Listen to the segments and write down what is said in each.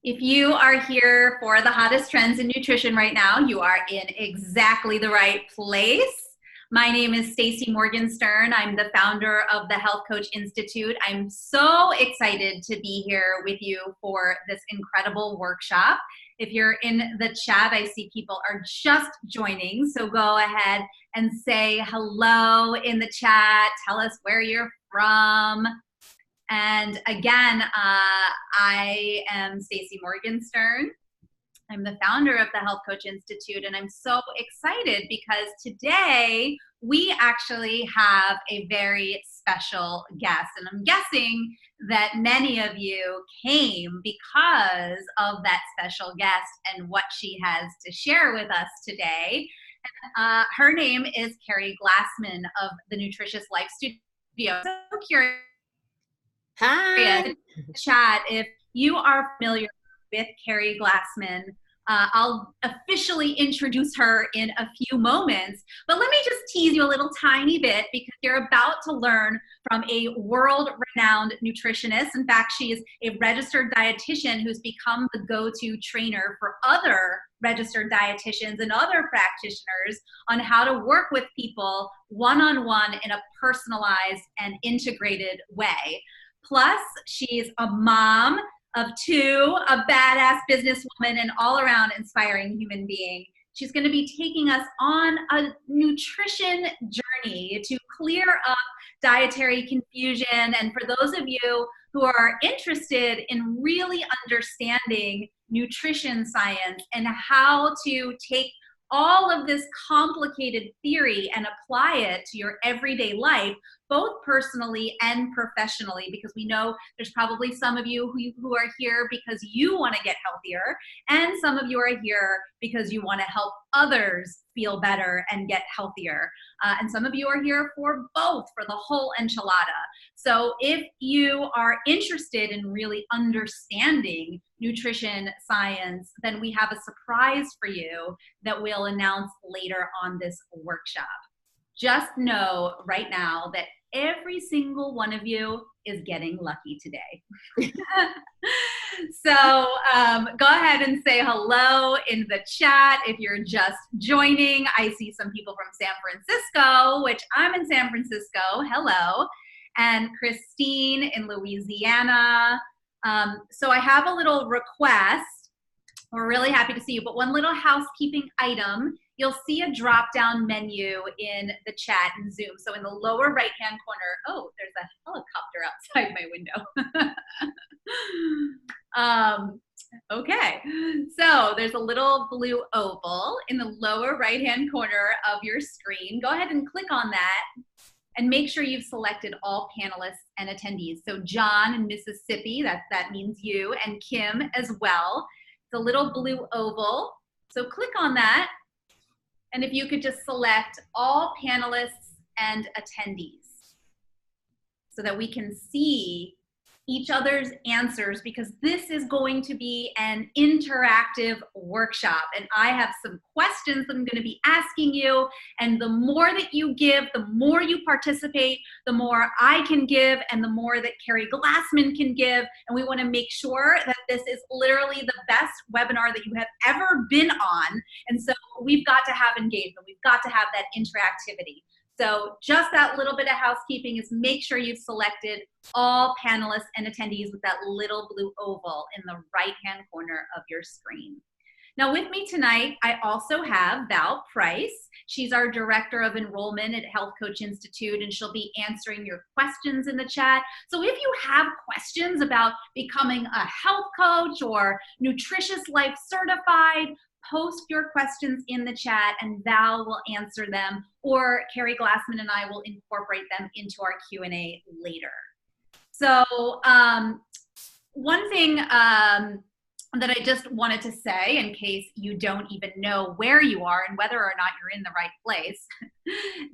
If you are here for the hottest trends in nutrition right now, you are in exactly the right place. My name is Stacey Morgenstern. I'm the founder of the Health Coach Institute. I'm so excited to be here with you for this incredible workshop. If you're in the chat, I see people are just joining, so go ahead and say hello in the chat. Tell us where you're from. And again, I am Stacey Morgenstern. I'm the founder of the Health Coach Institute, and I'm so excited because today we actually have a very special guest. And I'm guessing that many of you came because of that special guest and what she has to share with us today. Her name is Carrie Glassman of the Nutritious Life Studio. So curious. Hi. Chat, if you are familiar with Carrie Glassman, I'll officially introduce her in a few moments, but let me just tease you a little tiny bit because you're about to learn from a world-renowned nutritionist. In fact, she is a registered dietitian who's become the go-to trainer for other registered dietitians and other practitioners on how to work with people one-on-one in a personalized and integrated way. Plus, she's a mom of two, a badass businesswoman, and all-around inspiring human being. She's going to be taking us on a nutrition journey to clear up dietary confusion. And for those of you who are interested in really understanding nutrition science and how to take all of this complicated theory and apply it to your everyday life, both personally and professionally, because we know there's probably some of you who are here because you want to get healthier, and some of you are here because you want to help others feel better and get healthier. And some of you are here for both, for the whole enchilada. So if you are interested in really understanding nutrition science, then we have a surprise for you that we'll announce later on this workshop. Just know right now that every single one of you is getting lucky today. So go ahead and say hello in the chat if you're just joining. I see some people from San Francisco, which I'm in San Francisco. Hello. And Christine in Louisiana. So I have a little request. We're really happy to see you, but one little housekeeping item. You'll see a drop-down menu in the chat in Zoom. So in the lower right-hand corner, oh, there's a helicopter outside my window. Okay, so there's a little blue oval in the lower right-hand corner of your screen. Go ahead and click on that and make sure you've selected all panelists and attendees. So John in Mississippi, that means you, and Kim as well. It's a little blue oval. So click on that. And if you could just select all panelists and attendees so that we can see each other's answers, because this is going to be an interactive workshop. And I have some questions that I'm going to be asking you. And the more that you give, the more you participate, the more I can give, and the more that Carrie Glassman can give. And we want to make sure that this is literally the best webinar that you have ever been on. And so we've got to have engagement. We've got to have that interactivity. So just that little bit of housekeeping is make sure you've selected all panelists and attendees with that little blue oval in the right-hand corner of your screen. Now with me tonight, I also have Val Price. She's our Director of Enrollment at Health Coach Institute, and she'll be answering your questions in the chat. So if you have questions about becoming a health coach or Nutritious Life Certified, post your questions in the chat and Val will answer them, or Carrie Glassman and I will incorporate them into our Q&A later. So one thing that I just wanted to say, in case you don't even know where you are and whether or not you're in the right place,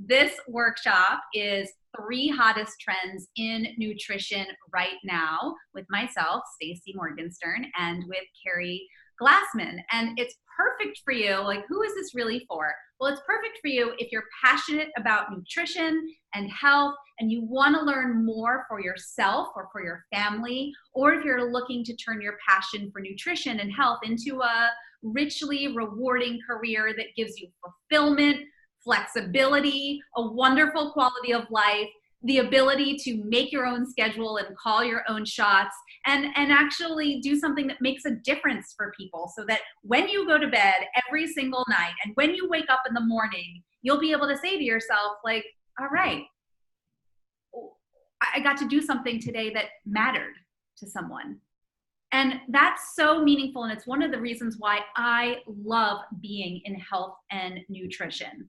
this workshop is 3 hottest trends in nutrition right now with myself, Stacey Morgenstern, and with Carrie Glassman. And it's perfect for you. Like, who is this really for? Well, it's perfect for you if you're passionate about nutrition and health and you want to learn more for yourself or for your family, or if you're looking to turn your passion for nutrition and health into a richly rewarding career that gives you fulfillment, flexibility, a wonderful quality of life, the ability to make your own schedule and call your own shots, and actually do something that makes a difference for people, so that when you go to bed every single night and when you wake up in the morning, you'll be able to say to yourself, like, all right, I got to do something today that mattered to someone. And that's so meaningful. And it's one of the reasons why I love being in health and nutrition.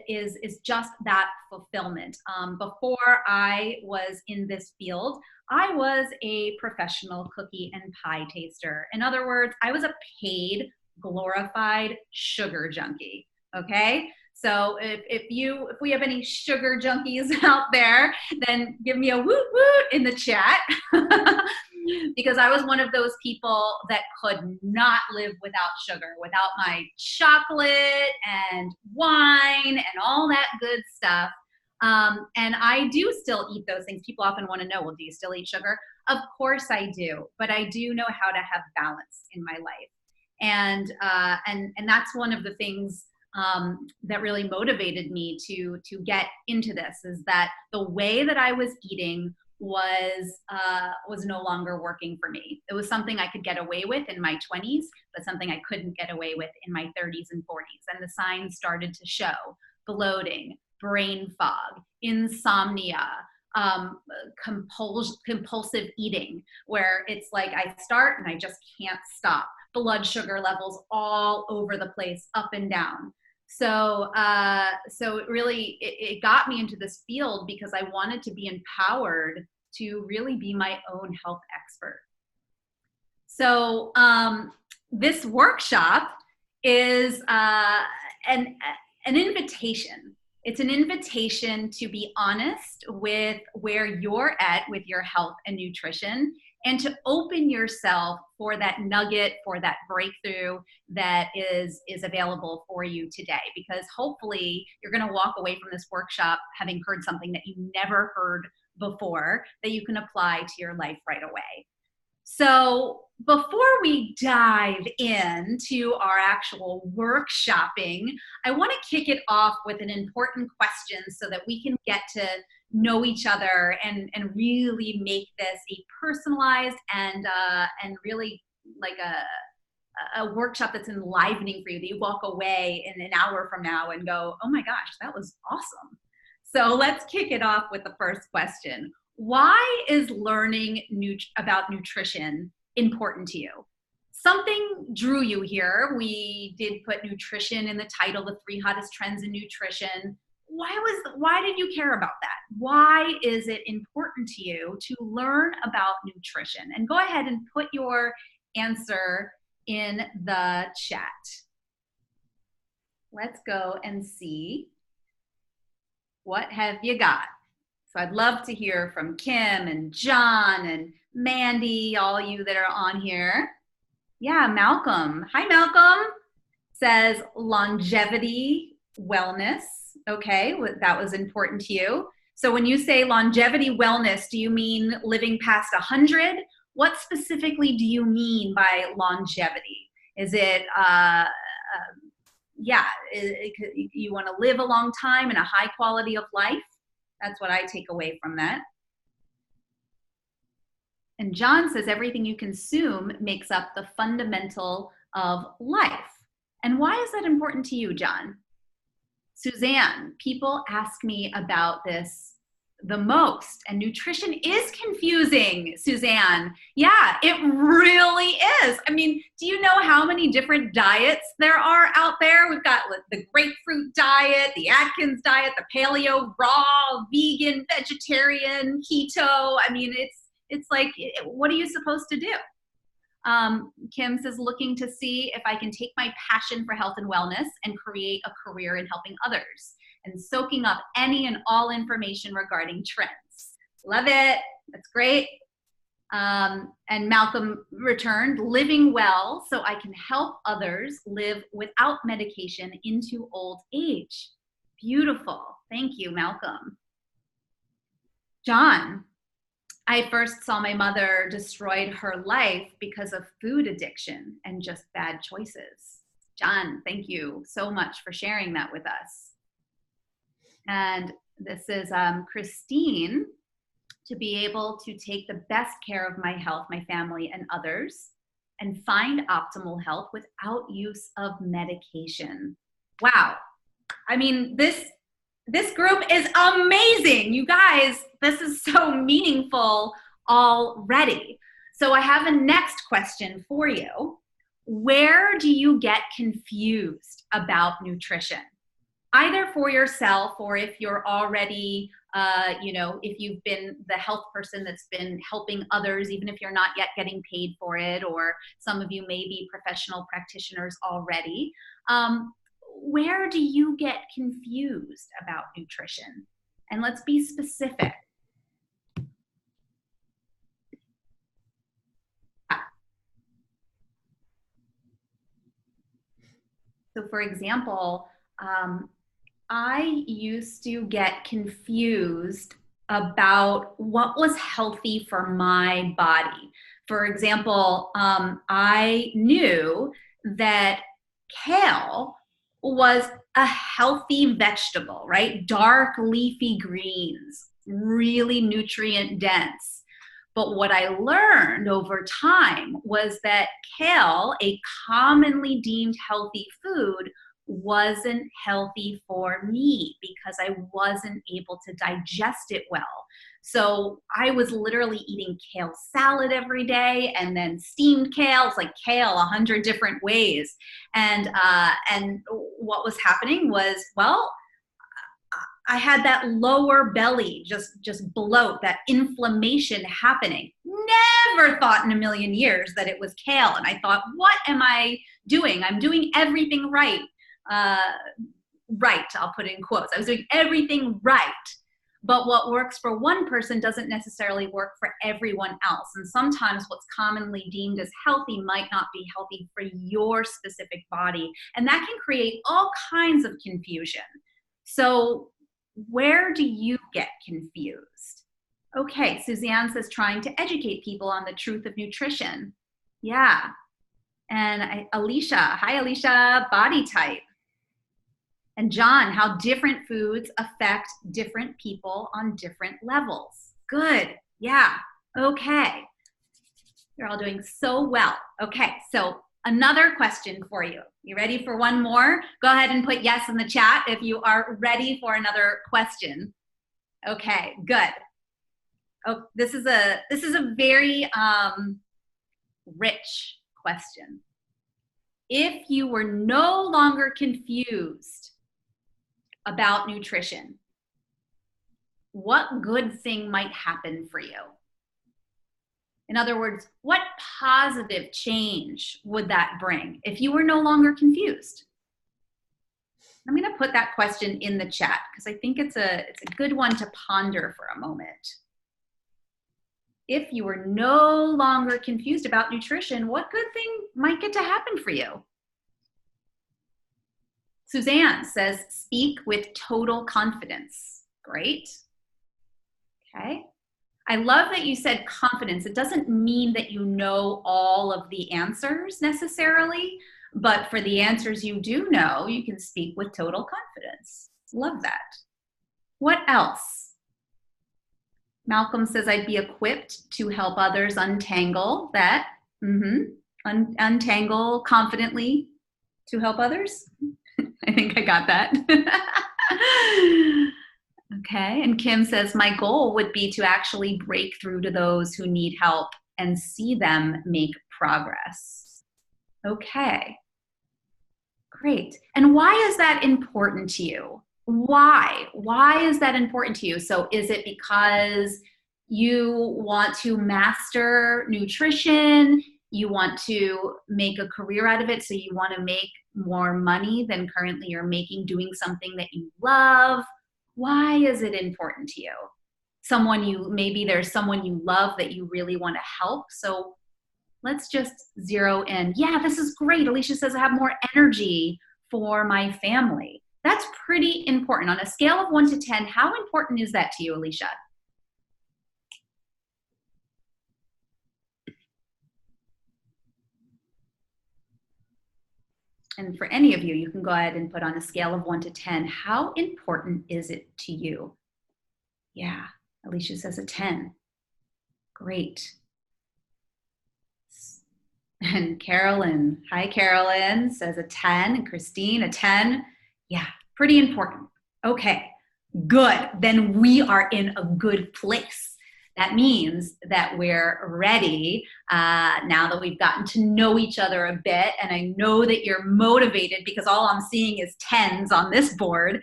Is just that fulfillment. Before I was in this field, I was a professional cookie and pie taster. In other words, I was a paid, glorified sugar junkie. Okay. So if we have any sugar junkies out there, then give me a woot woot in the chat. Because I was one of those people that could not live without sugar, without my chocolate and wine and all that good stuff. And I do still eat those things. People often want to know, well, do you still eat sugar? Of course I do, but I do know how to have balance in my life. And that's one of the things that really motivated me to get into this, is that the way that I was eating was no longer working for me. It was something I could get away with in my 20s, but something I couldn't get away with in my 30s and 40s. And the signs started to show: bloating, brain fog, insomnia, compulsive eating, where it's like I start and I just can't stop. Blood sugar levels all over the place, up and down. So it really, it got me into this field because I wanted to be empowered to really be my own health expert. So this workshop is an invitation. It's an invitation to be honest with where you're at with your health and nutrition, and to open yourself for that nugget, for that breakthrough that is available for you today. Because hopefully you're going to walk away from this workshop having heard something that you never heard before that you can apply to your life right away. So before we dive into our actual workshopping, I want to kick it off with an important question so that we can get to know each other and really make this a personalized and really like a workshop that's enlivening for you, that you walk away in an hour from now and go, oh my gosh, that was awesome. So let's kick it off with the first question. Why is learning about nutrition important to you? Something drew you here. We did put nutrition in the title, the 3 hottest trends in nutrition. Why did you care about that? Why is it important to you to learn about nutrition? And go ahead and put your answer in the chat. Let's go and see. What have you got? So I'd love to hear from Kim and John and Mandy, all you that are on here. Yeah, Malcolm. Hi, Malcolm. Says longevity, wellness. Okay, that was important to you. So when you say longevity wellness, do you mean living past 100? What specifically do you mean by longevity? Is it, you want to live a long time and a high quality of life? That's what I take away from that. And John says everything you consume makes up the fundamental of life. And why is that important to you, John? Suzanne, people ask me about this the most, and nutrition is confusing, Suzanne. Yeah, it really is. I mean, do you know how many different diets there are out there? We've got the grapefruit diet, the Atkins diet, the paleo, raw, vegan, vegetarian, keto. I mean, it's like, what are you supposed to do? Kim says, looking to see if I can take my passion for health and wellness and create a career in helping others and soaking up any and all information regarding trends. Love it. That's great. And Malcolm returned, living well so I can help others live without medication into old age. Beautiful. Thank you, Malcolm. John, I first saw my mother destroyed her life because of food addiction and just bad choices. John, thank you so much for sharing that with us. And this is Christine. To be able to take the best care of my health, my family, and others, and find optimal health without use of medication. Wow. I mean, this group is amazing. You guys, this is so meaningful already. So I have a next question for you. Where do you get confused about nutrition? Either for yourself or if you're already if you've been the health person that's been helping others, even if you're not yet getting paid for it, or some of you may be professional practitioners already, where do you get confused about nutrition? And let's be specific. So for example, I used to get confused about what was healthy for my body. For example, I knew that kale was a healthy vegetable, right? Dark leafy greens, really nutrient dense. But what I learned over time was that kale, a commonly deemed healthy food, wasn't healthy for me because I wasn't able to digest it well. So I was literally eating kale salad every day, and then steamed kale. It's like kale 100 different ways. And what was happening was, well, I had that lower belly, just bloat, that inflammation happening. Never thought in a million years that it was kale. And I thought, what am I doing? I'm doing everything right. Right, I'll put it in quotes. I was doing everything right. But what works for one person doesn't necessarily work for everyone else. And sometimes what's commonly deemed as healthy might not be healthy for your specific body. And that can create all kinds of confusion. So where do you get confused? Okay, Suzanne says trying to educate people on the truth of nutrition. Yeah. And Alicia, hi Alicia, body type. And John, how different foods affect different people on different levels. Good. Yeah. Okay. You're all doing so well. Okay. So another question for you. You ready for one more? Go ahead and put yes in the chat if you are ready for another question. Okay. Good. Oh, this is a very rich question. If you were no longer confused about nutrition, what good thing might happen for you? In other words, what positive change would that bring if you were no longer confused? I'm going to put that question in the chat because I think it's a good one to ponder for a moment. If you were no longer confused about nutrition, what good thing might get to happen for you? Suzanne says, speak with total confidence. Great. Okay. I love that you said confidence. It doesn't mean that you know all of the answers necessarily, but for the answers you do know, you can speak with total confidence. Love that. What else? Malcolm says, I'd be equipped to help others untangle that. Untangle confidently to help others. I think I got that. Okay, and Kim says, my goal would be to actually break through to those who need help and see them make progress. Okay, great. And why is that important to you? Why? Why is that important to you? So is it because you want to master nutrition? You want to make a career out of it, so you want to make more money than currently you're making doing something that you love? Why is it important to you? maybe there's someone you love that you really want to help. So let's just zero in. Yeah, this is great. Alicia says I have more energy for my family. That's pretty important. On a scale of 1 to 10, how important is that to you, Alicia? And for any of you, you can go ahead and put on a scale of 1 to 10, how important is it to you? Yeah, Alicia says a 10. Great. And Carolyn, hi Carolyn, says a 10. And Christine, a 10. Yeah, pretty important. Okay, good. Then we are in a good place. That means that we're ready now that we've gotten to know each other a bit, and I know that you're motivated because all I'm seeing is 10s on this board.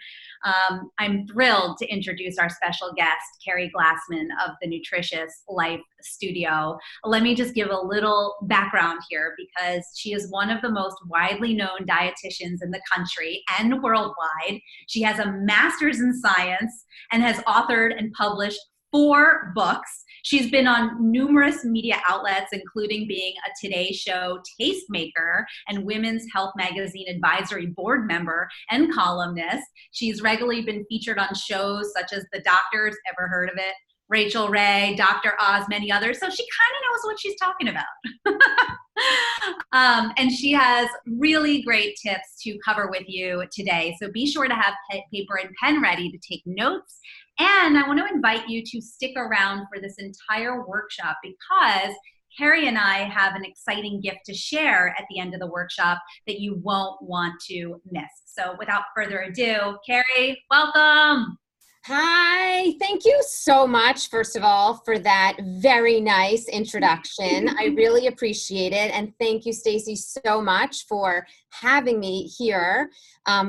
I'm thrilled to introduce our special guest, Carrie Glassman of the Nutritious Life Studio. Let me just give a little background here because she is one of the most widely known dietitians in the country and worldwide. She has a master's in science and has authored and published 4 books. She's been on numerous media outlets, including being a Today Show tastemaker and Women's Health Magazine advisory board member and columnist. She's regularly been featured on shows such as The Doctors, ever heard of it? Rachel Ray, Dr. Oz, many others. So she kind of knows what she's talking about. And she has really great tips to cover with you today. So be sure to have paper and pen ready to take notes. And I want to invite you to stick around for this entire workshop because Carrie and I have an exciting gift to share at the end of the workshop that you won't want to miss. So without further ado, Carrie, welcome. Hi, thank you so much, first of all, for that very nice introduction. I really appreciate it. And thank you, Stacy, so much for having me here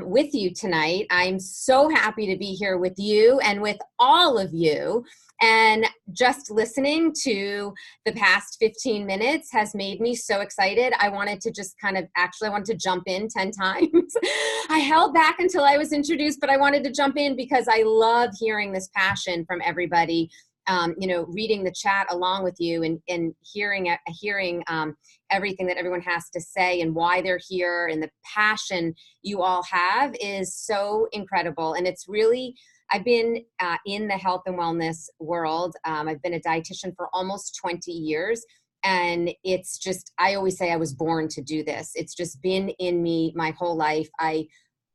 with you tonight. I'm so happy to be here with you and with all of you. And just listening to the past 15 minutes has made me so excited. I wanted to just I wanted to jump in 10 times. I held back until I was introduced, but I wanted to jump in because I love hearing this passion from everybody, reading the chat along with you and hearing everything that everyone has to say and why they're here, and the passion you all have is so incredible. And it's really, I've been in the health and wellness world. I've been a dietitian for almost 20 years. And it's just, I always say I was born to do this. It's just been in me my whole life. I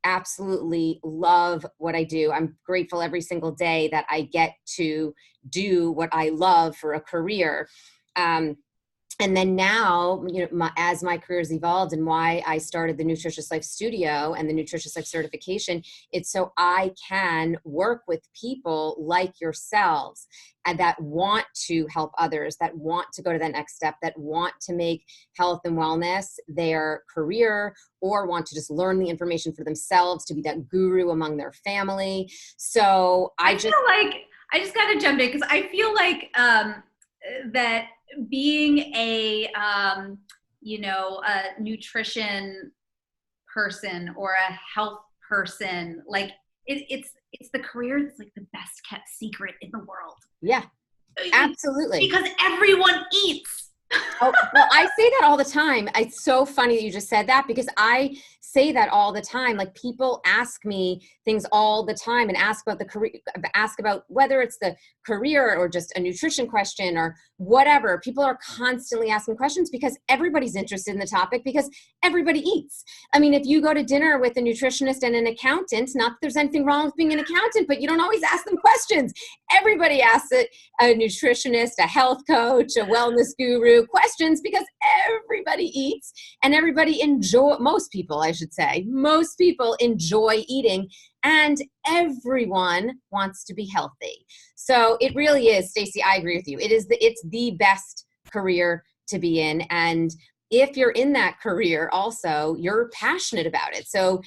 absolutely love what I do. I'm grateful every single day that I get to do what I love for a career. And then now, as my career's evolved and why I started the Nutritious Life Studio and the Nutritious Life certification, it's so I can work with people like yourselves and that want to help others, that want to go to that next step, that want to make health and wellness their career, or want to just learn the information for themselves to be that guru among their family. So I just got to jump in because I feel like that being a nutrition person or a health person, like it's the career that's like the best kept secret in the world. Yeah, absolutely. Because everyone eats. Oh, well, I say that all the time. It's so funny that you just said that because I say that all the time. Like, people ask me things all the time and ask about the career, ask about whether it's the career or just a nutrition question or whatever. People are constantly asking questions because everybody's interested in the topic because everybody eats. I mean, if you go to dinner with a nutritionist and an accountant, not that there's anything wrong with being an accountant, but you don't always ask them questions. Everybody asks a nutritionist, a health coach, a wellness guru questions because everybody eats and most people enjoy eating, and everyone wants to be healthy. So it really is, Stacy, I agree with you. It's the best career to be in. And if you're in that career also, you're passionate about it. So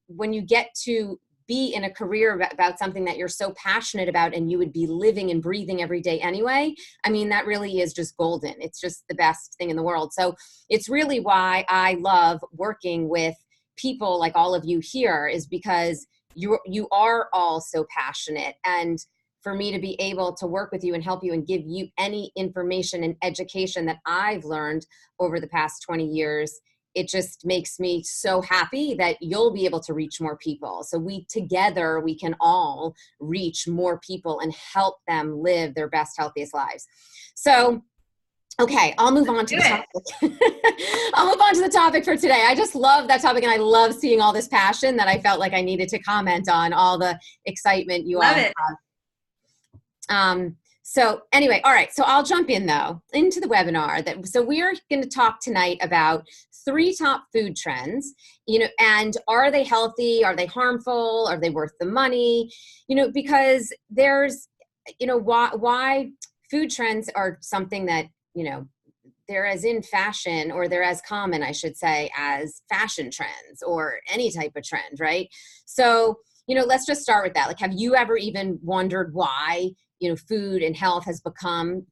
when you get to be in a career about something that you're so passionate about and you would be living and breathing every day anyway, I mean, that really is just golden. It's just the best thing in the world. So it's really why I love working with people like all of you here, is because you are all so passionate. And for me to be able to work with you and help you and give you any information and education that I've learned over the past 20 years. It just makes me so happy that you'll be able to reach more people. So we together, we can all reach more people and help them live their best, healthiest lives. So, okay, I'll move on to the topic. I'll move on to the topic for today. I just love that topic, and I love seeing all this passion that I felt like I needed to comment on, all the excitement you all have. So anyway, all right. So I'll jump in though into the webinar. So we are going to talk tonight about 3 top food trends, and are they healthy? Are they harmful? Are they worth the money? Because there's, why food trends are something that, they're as in fashion, or they're as common, I should say, as fashion trends or any type of trend, right? So, let's just start with that. Like, have you ever even wondered why, food and health has become,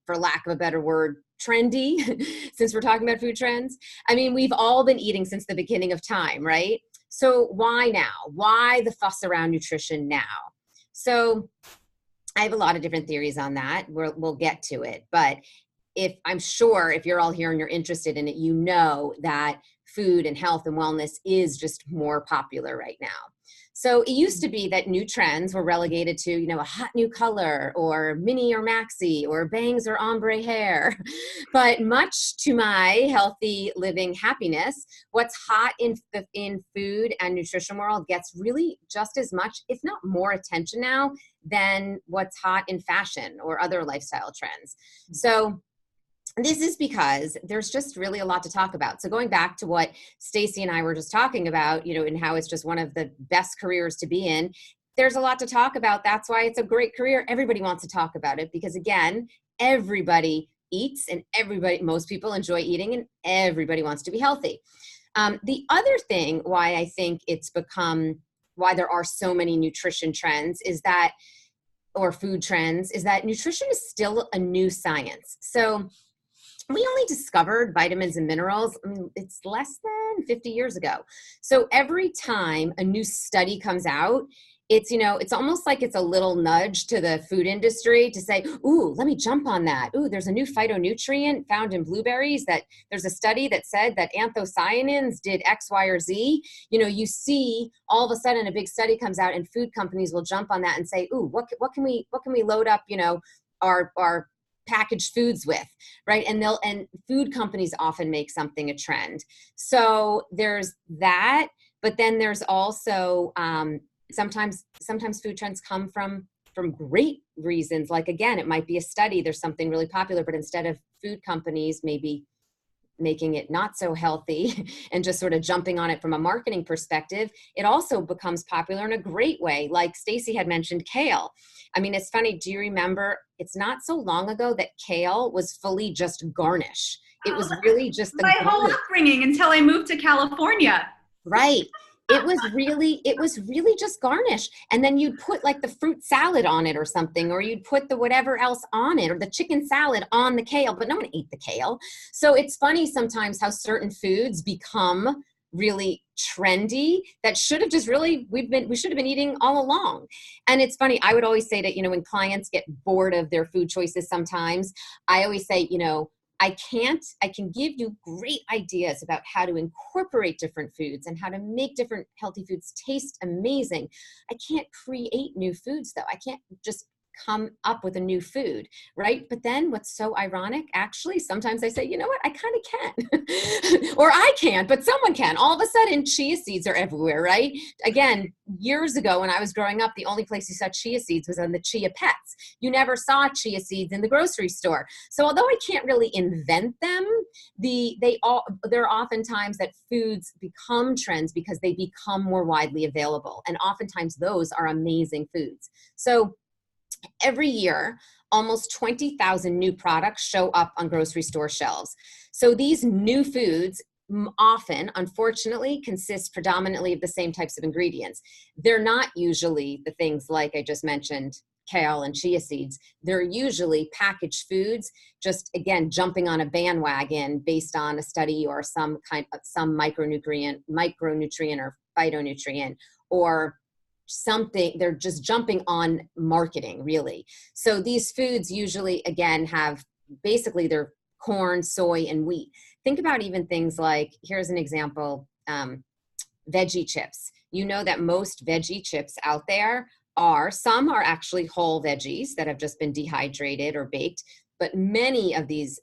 for lack of a better word, trendy, since we're talking about food trends? I mean, we've all been eating since the beginning of time, right? So why now? Why the fuss around nutrition now? So I have a lot of different theories on that. We'll get to it. But I'm sure if you're all here and you're interested in it, that food and health and wellness is just more popular right now. So it used to be that new trends were relegated to, a hot new color, or mini or maxi, or bangs or ombre hair. But much to my healthy living happiness, what's hot in food and nutrition world gets really just as much, if not more, attention now than what's hot in fashion or other lifestyle trends. So this is because there's just really a lot to talk about. So going back to what Stacy and I were just talking about, and how it's just one of the best careers to be in, there's a lot to talk about. That's why it's a great career. Everybody wants to talk about it because, again, everybody eats, and most people enjoy eating, and everybody wants to be healthy. The other thing why I think why there are so many nutrition trends or food trends, is that nutrition is still a new science. So we only discovered vitamins and minerals, it's less than 50 years ago. So every time a new study comes out, it's almost like it's a little nudge to the food industry to say, ooh, let me jump on that. Ooh, there's a new phytonutrient found in blueberries that there's a study that said that anthocyanins did X, Y, or Z. You see all of a sudden a big study comes out, and food companies will jump on that and say, ooh, what can we load up, our packaged foods with, right? And food companies often make something a trend. So there's that, but then there's also sometimes food trends come from great reasons. Like, again, it might be a study, there's something really popular, but instead of food companies maybe making it not so healthy and just sort of jumping on it from a marketing perspective, it also becomes popular in a great way. Like Stacy had mentioned, kale. I mean, it's funny. Do you remember, it's not so long ago that kale was fully just garnish. It was really just my whole upbringing until I moved to California. Right. It was really just garnish. And then you'd put like the fruit salad on it or something, or you'd put the whatever else on it, or the chicken salad on the kale, but no one ate the kale. So it's funny sometimes how certain foods become really trendy that should have just really, we should have been eating all along. And it's funny, I would always say that, when clients get bored of their food choices sometimes, I always say, I can give you great ideas about how to incorporate different foods and how to make different healthy foods taste amazing. I can't create new foods though. I can't just come up with a new food, right? But then what's so ironic, actually, sometimes I say, you know what, I kind of can. Or I can't, but someone can. All of a sudden, chia seeds are everywhere, right? Again, years ago when I was growing up, the only place you saw chia seeds was on the Chia Pets. You never saw chia seeds in the grocery store. So although I can't really invent them, there are oftentimes that foods become trends because they become more widely available. And oftentimes those are amazing foods. So every year, almost 20,000 new products show up on grocery store shelves. So these new foods often, unfortunately, consist predominantly of the same types of ingredients. They're not usually the things like I just mentioned, kale and chia seeds. They're usually packaged foods, just again, jumping on a bandwagon based on a study or some micronutrient or phytonutrient, or they're just jumping on marketing, really. So these foods usually, again, have basically their corn, soy, and wheat. Think about even things like, here's an example, veggie chips. You know that most veggie chips out there some are actually whole veggies that have just been dehydrated or baked, but many of these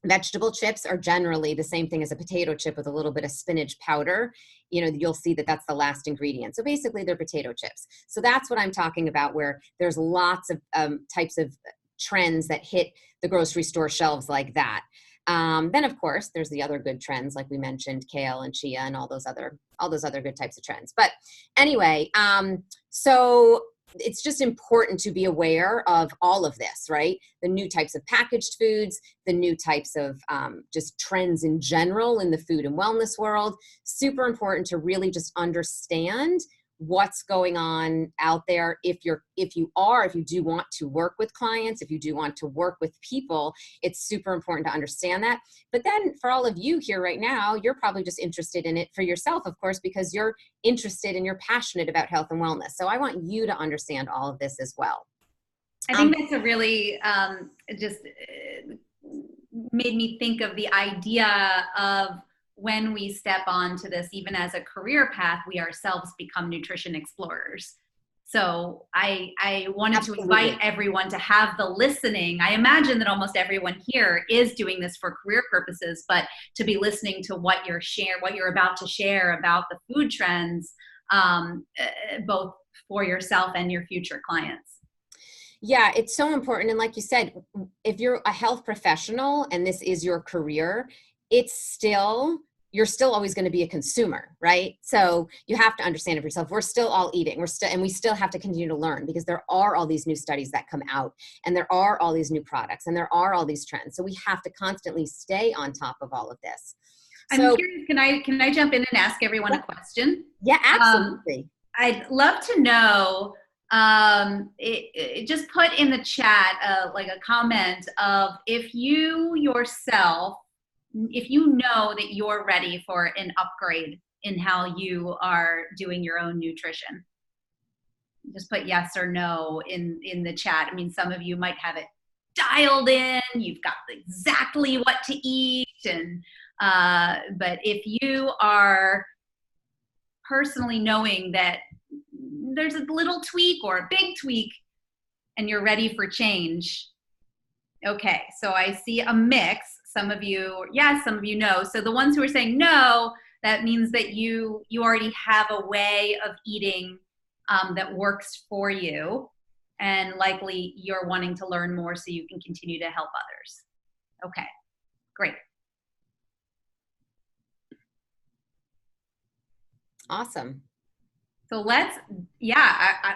vegetable chips are generally the same thing as a potato chip with a little bit of spinach powder. You'll see that that's the last ingredient. So basically they're potato chips. So that's what I'm talking about, where there's lots of types of trends that hit the grocery store shelves like that. Then of course there's the other good trends, like we mentioned, kale and chia and all those other good types of trends. But anyway, so it's just important to be aware of all of this, right? The new types of packaged foods, the new types of just trends in general in the food and wellness world. Super important to really just understand what's going on out there. If you do want to work with clients, if you do want to work with people, it's super important to understand that. But then for all of you here right now, you're probably just interested in it for yourself, of course, because you're interested and you're passionate about health and wellness. So I want you to understand all of this as well. I think that's a really just made me think of the idea of when we step onto this, even as a career path, we ourselves become nutrition explorers. So I wanted to invite everyone to have the listening. I imagine that almost everyone here is doing this for career purposes, but to be listening to what you're about to share about the food trends, both for yourself and your future clients. Yeah, it's so important. And like you said, if you're a health professional and this is your career, you're still always going to be a consumer, right? So you have to understand it for yourself. We're still all eating. And we still have to continue to learn, because there are all these new studies that come out, and there are all these new products, and there are all these trends. So we have to constantly stay on top of all of this. I'm curious, can I jump in and ask everyone a question? Yeah, absolutely. I'd love to know, just put in the chat like a comment of if you know that you're ready for an upgrade in how you are doing your own nutrition. Just put yes or no in the chat. I mean, some of you might have it dialed in, you've got exactly what to eat, and but if you are personally knowing that there's a little tweak or a big tweak and you're ready for change. Okay, so I see a mix. Some of you, yes, some of you no. So the ones who are saying no, that means that you already have a way of eating that works for you, and likely you're wanting to learn more so you can continue to help others. Okay, great. Awesome. So I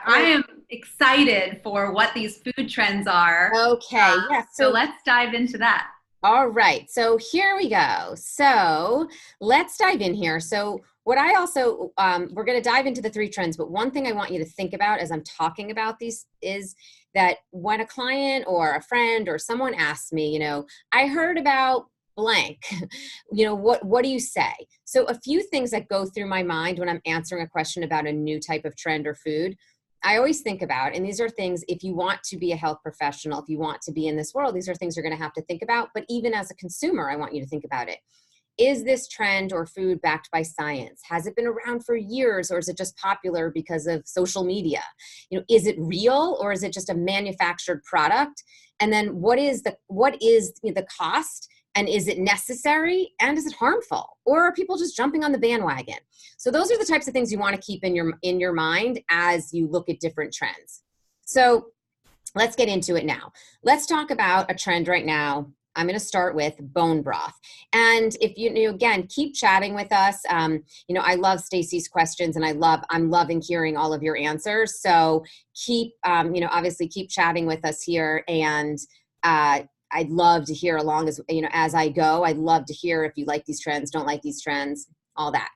am excited for what these food trends are. Okay, yeah. So let's dive into that. All right, so here we go. So let's dive in here. So what I also, we're going to dive into the 3 trends, but one thing I want you to think about as I'm talking about these is that when a client or a friend or someone asks me, I heard about blank, what do you say? So a few things that go through my mind when I'm answering a question about a new type of trend or food, I always think about, and these are things, if you want to be a health professional, if you want to be in this world, these are things you're going to have to think about. But even as a consumer, I want you to think about it. Is this trend or food backed by science? Has it been around for years, or is it just popular because of social media? Is it real, or is it just a manufactured product? And then what is the cost? And is it necessary? And is it harmful? Or are people just jumping on the bandwagon? So those are the types of things you want to keep in your mind as you look at different trends. So let's get into it now. Let's talk about a trend right now. I'm going to start with bone broth. And if again, keep chatting with us. I love Stacy's questions, and I'm loving hearing all of your answers. So keep, obviously keep chatting with us here. And I'd love to hear along as I go. I'd love to hear if you like these trends, don't like these trends, all that.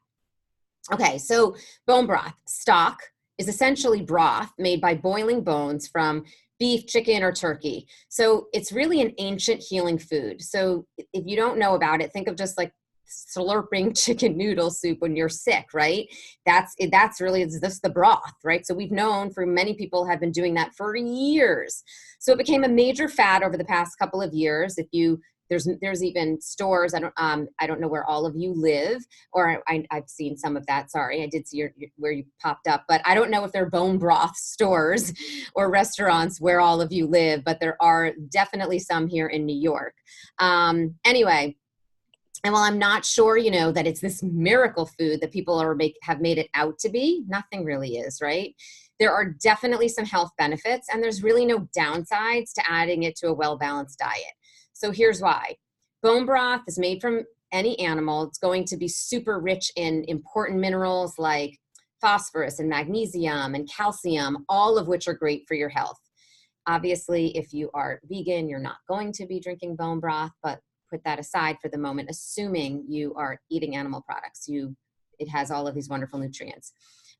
Okay, so bone broth. Stock is essentially broth made by boiling bones from beef, chicken, or turkey. So it's really an ancient healing food. So if you don't know about it, think of just like slurping chicken noodle soup when you're sick, right? That's really, it's just the broth, right? So we've known for many people have been doing that for years. So it became a major fad over the past couple of years. If you, there's even stores, I don't know where all of you live, or I've seen some of that. Sorry, I did see where you popped up, but I don't know if there are bone broth stores or restaurants where all of you live, but there are definitely some here in New York. Anyway, and while I'm not sure, that it's this miracle food that people have made it out to be, nothing really is, right? There are definitely some health benefits, and there's really no downsides to adding it to a well-balanced diet. So here's why. Bone broth is made from any animal. It's going to be super rich in important minerals like phosphorus and magnesium and calcium, all of which are great for your health. Obviously, if you are vegan, you're not going to be drinking bone broth, but put that aside for the moment, assuming you are eating animal products. It has all of these wonderful nutrients.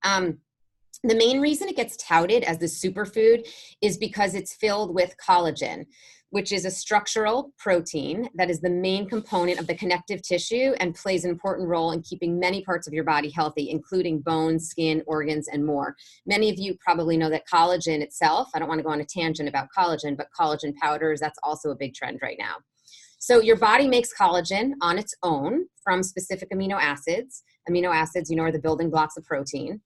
The main reason it gets touted as the superfood is because it's filled with collagen, which is a structural protein that is the main component of the connective tissue and plays an important role in keeping many parts of your body healthy, including bones, skin, organs, and more. Many of you probably know that collagen itself, I don't want to go on a tangent about collagen, but collagen powders, that's also a big trend right now. So your body makes collagen on its own from specific amino acids. Amino acids, are the building blocks of protein.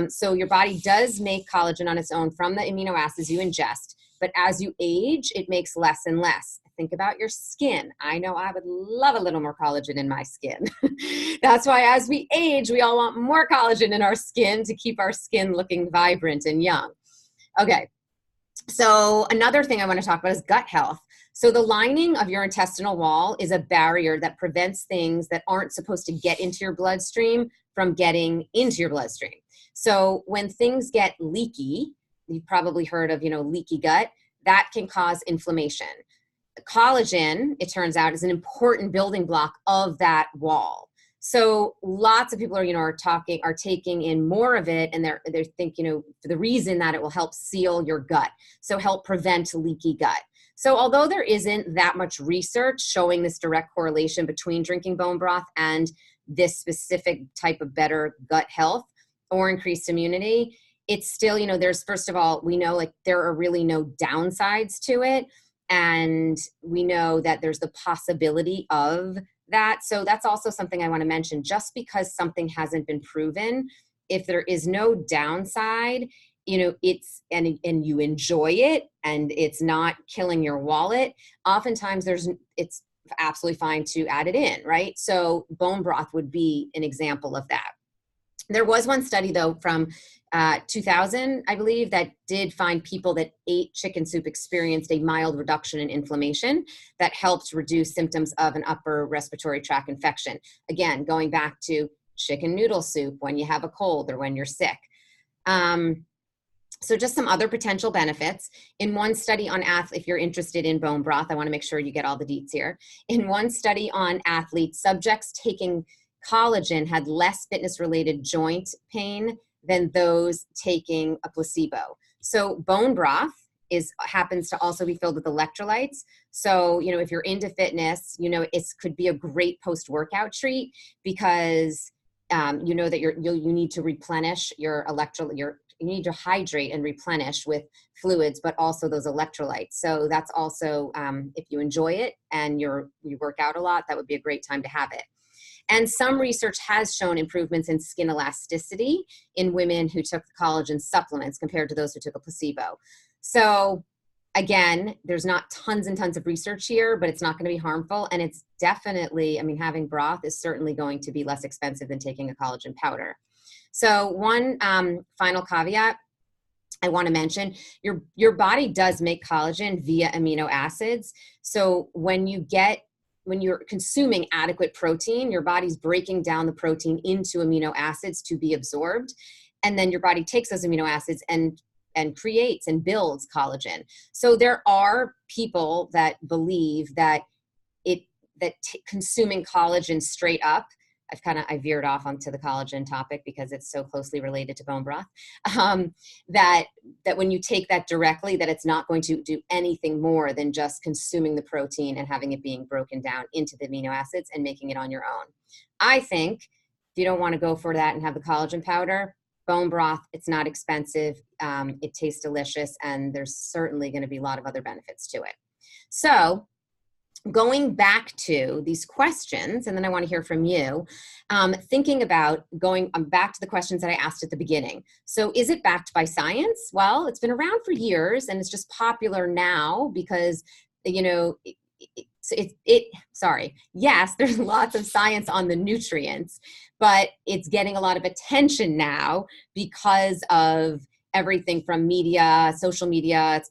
So your body does make collagen on its own from the amino acids you ingest. But as you age, it makes less and less. Think about your skin. I know I would love a little more collagen in my skin. That's why as we age, we all want more collagen in our skin to keep our skin looking vibrant and young. Okay, so another thing I want to talk about is gut health. So the lining of your intestinal wall is a barrier that prevents things that aren't supposed to get into your bloodstream from getting into your bloodstream. So when things get leaky, you've probably heard of, leaky gut, that can cause inflammation. Collagen, it turns out, is an important building block of that wall. So lots of people are taking in more of it, and they think, for the reason that it will help seal your gut, so help prevent leaky gut. So although there isn't that much research showing this direct correlation between drinking bone broth and this specific type of better gut health or increased immunity, it's still, there's, first of all, we know there are really no downsides to it. And we know that there's the possibility of that. So that's also something I want to mention. Just because something hasn't been proven, if there is no downside, it's, and you enjoy it and it's not killing your wallet, oftentimes it's absolutely fine to add it in, right? So bone broth would be an example of that. There was one study though from 2000, I believe, that did find people that ate chicken soup experienced a mild reduction in inflammation that helped reduce symptoms of an upper respiratory tract infection. Again, going back to chicken noodle soup when you have a cold or when you're sick. So just some other potential benefits. In one study on if you're interested in bone broth, I want to make sure you get all the deets here. In one study on athletes, subjects taking collagen had less fitness-related joint pain than those taking a placebo. So bone broth happens to also be filled with electrolytes. So, if you're into fitness, it could be a great post-workout treat because that you need to replenish your electrolyte. You need to hydrate and replenish with fluids, but also those electrolytes. So that's also, if you enjoy it and you work out a lot, that would be a great time to have it. And some research has shown improvements in skin elasticity in women who took collagen supplements compared to those who took a placebo. So again, there's not tons and tons of research here, but it's not going to be harmful. And it's definitely, having broth is certainly going to be less expensive than taking a collagen powder. So one final caveat I want to mention, your body does make collagen via amino acids. So when you're consuming adequate protein, your body's breaking down the protein into amino acids to be absorbed. And then your body takes those amino acids and creates and builds collagen. So there are people that believe that consuming collagen straight up, I veered off onto the collagen topic because it's so closely related to bone broth, that that when you take that directly, that it's not going to do anything more than just consuming the protein and having it being broken down into the amino acids and making it on your own. I think if you don't want to go for that and have the collagen powder, bone broth, it's not expensive, it tastes delicious, and there's certainly going to be a lot of other benefits to it. So going back to these questions, and then I want to hear from you, thinking about going back to the questions that I asked at the beginning. So is it backed by science? Well, it's been around for years, and it's just popular now because, you know, yes, there's lots of science on the nutrients, but it's getting a lot of attention now because of everything from media, social media.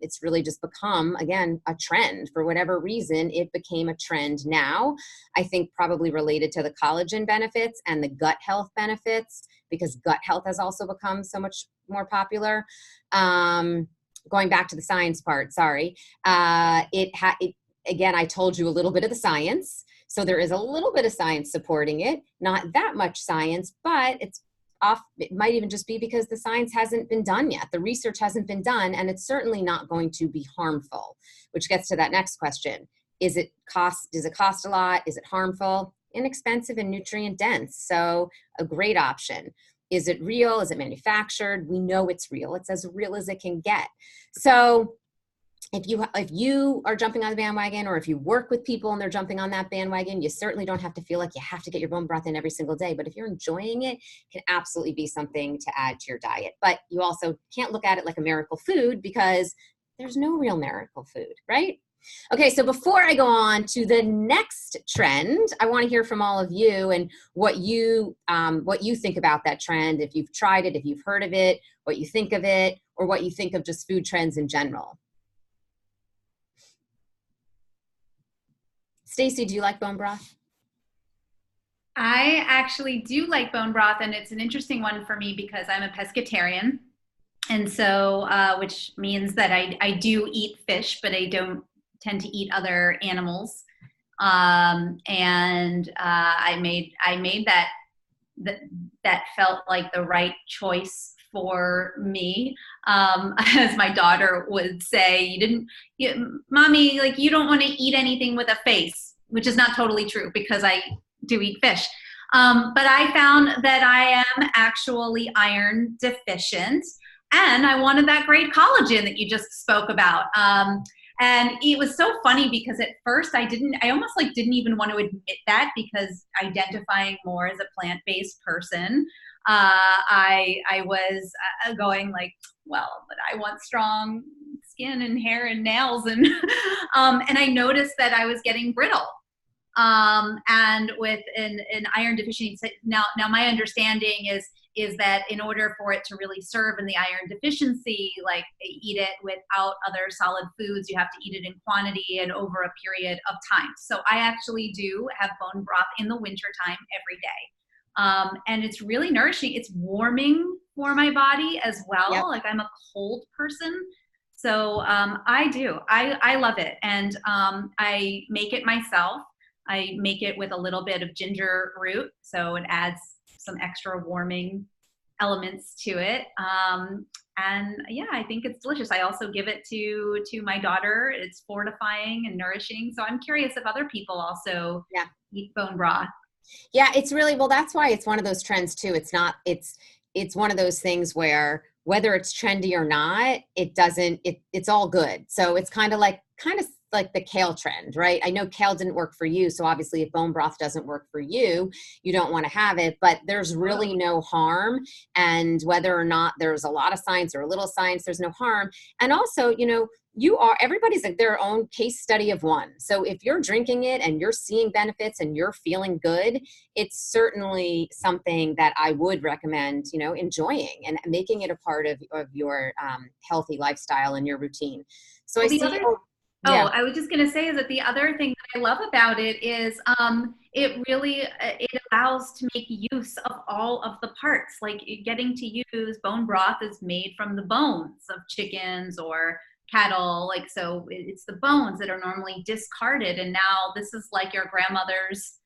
It's really just become, again, a trend. For whatever reason, it became a trend now. I think probably related to the collagen benefits and the gut health benefits, because gut health has also become so much more popular. Going back to the science part, again, I told you a little bit of the science. So there is a little bit of science supporting it, not that much science, but it might even just be because the science hasn't been done yet. The research hasn't been done, and it's certainly not going to be harmful, which gets to that next question. Does it cost a lot? Is it harmful? Inexpensive and nutrient dense. So a great option. Is it real? Is it manufactured? We know it's real. It's as real as it can get. So if you are jumping on the bandwagon, or if you work with people and they're jumping on that bandwagon, you certainly don't have to feel like you have to get your bone broth in every single day. But if you're enjoying it, it can absolutely be something to add to your diet. But you also can't look at it like a miracle food, because there's no real miracle food, right? Okay, so before I go on to the next trend, I want to hear from all of you and what you think about that trend. If you've tried it, if you've heard of it, what you think of it, or what you think of just food trends in general. Stacy, do you like bone broth? I actually do like bone broth, and it's an interesting one for me because I'm a pescatarian. And so, which means that I do eat fish, but I don't tend to eat other animals. And I made that felt like the right choice for me. As my daughter would say, mommy, like, you don't want to eat anything with a face, which is not totally true because I do eat fish. But I found that I am actually iron deficient, and I wanted that great collagen that you just spoke about. And it was so funny because at first I almost like didn't even want to admit that, because identifying more as a plant-based person, I was going like, well, but I want strong skin and hair and nails, and and I noticed that I was getting brittle. And with an iron deficiency, now my understanding is that in order for it to really serve in the iron deficiency, like, eat it without other solid foods, you have to eat it in quantity and over a period of time. So I actually do have bone broth in the wintertime every day. And it's really nourishing. It's warming for my body as well. Yep. Like, I'm a cold person. So I love it. And I make it myself. I make it with a little bit of ginger root, so it adds some extra warming elements to it. And yeah, I think it's delicious. I also give it to my daughter. It's fortifying and nourishing. So I'm curious if other people also eat bone broth. Yeah, it's really, well, that's why it's one of those trends too. It's one of those things where whether it's trendy or not, it's all good. So it's kind of like the kale trend, right? I know kale didn't work for you. So obviously if bone broth doesn't work for you, you don't want to have it, but there's really no harm. And whether or not there's a lot of science or a little science, there's no harm. And also, everybody's like their own case study of one. So if you're drinking it and you're seeing benefits and you're feeling good, it's certainly something that I would recommend, enjoying and making it a part of your healthy lifestyle and your routine. So I was just going to say is that the other thing that I love about it is it allows to make use of all of the parts. Like, getting to use bone broth is made from the bones of chickens or cattle. Like, so it's the bones that are normally discarded. And now this is like your grandmother's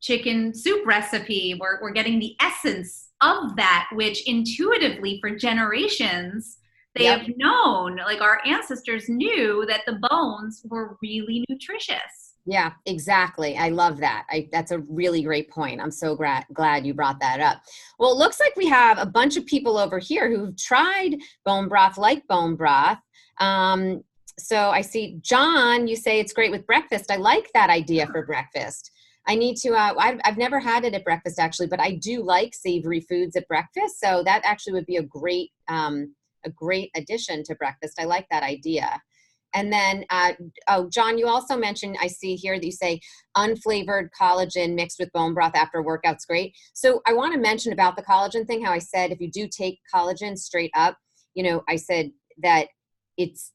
chicken soup recipe. We're getting the essence of that, which intuitively for generations They Yep. have known, like our ancestors knew that the bones were really nutritious. Yeah, exactly. I love that. That's a really great point. I'm so glad you brought that up. Well, it looks like we have a bunch of people over here who've tried bone broth, like bone broth. Um, so I see, John, you say it's great with breakfast. I like that idea for breakfast. I need to, I've never had it at breakfast actually, but I do like savory foods at breakfast. So that actually would be a great addition to breakfast. I like that idea. And then, oh, John, you also mentioned, I see here that you say unflavored collagen mixed with bone broth after a workout's great. So I want to mention about the collagen thing, how I said, if you do take collagen straight up, I said that it's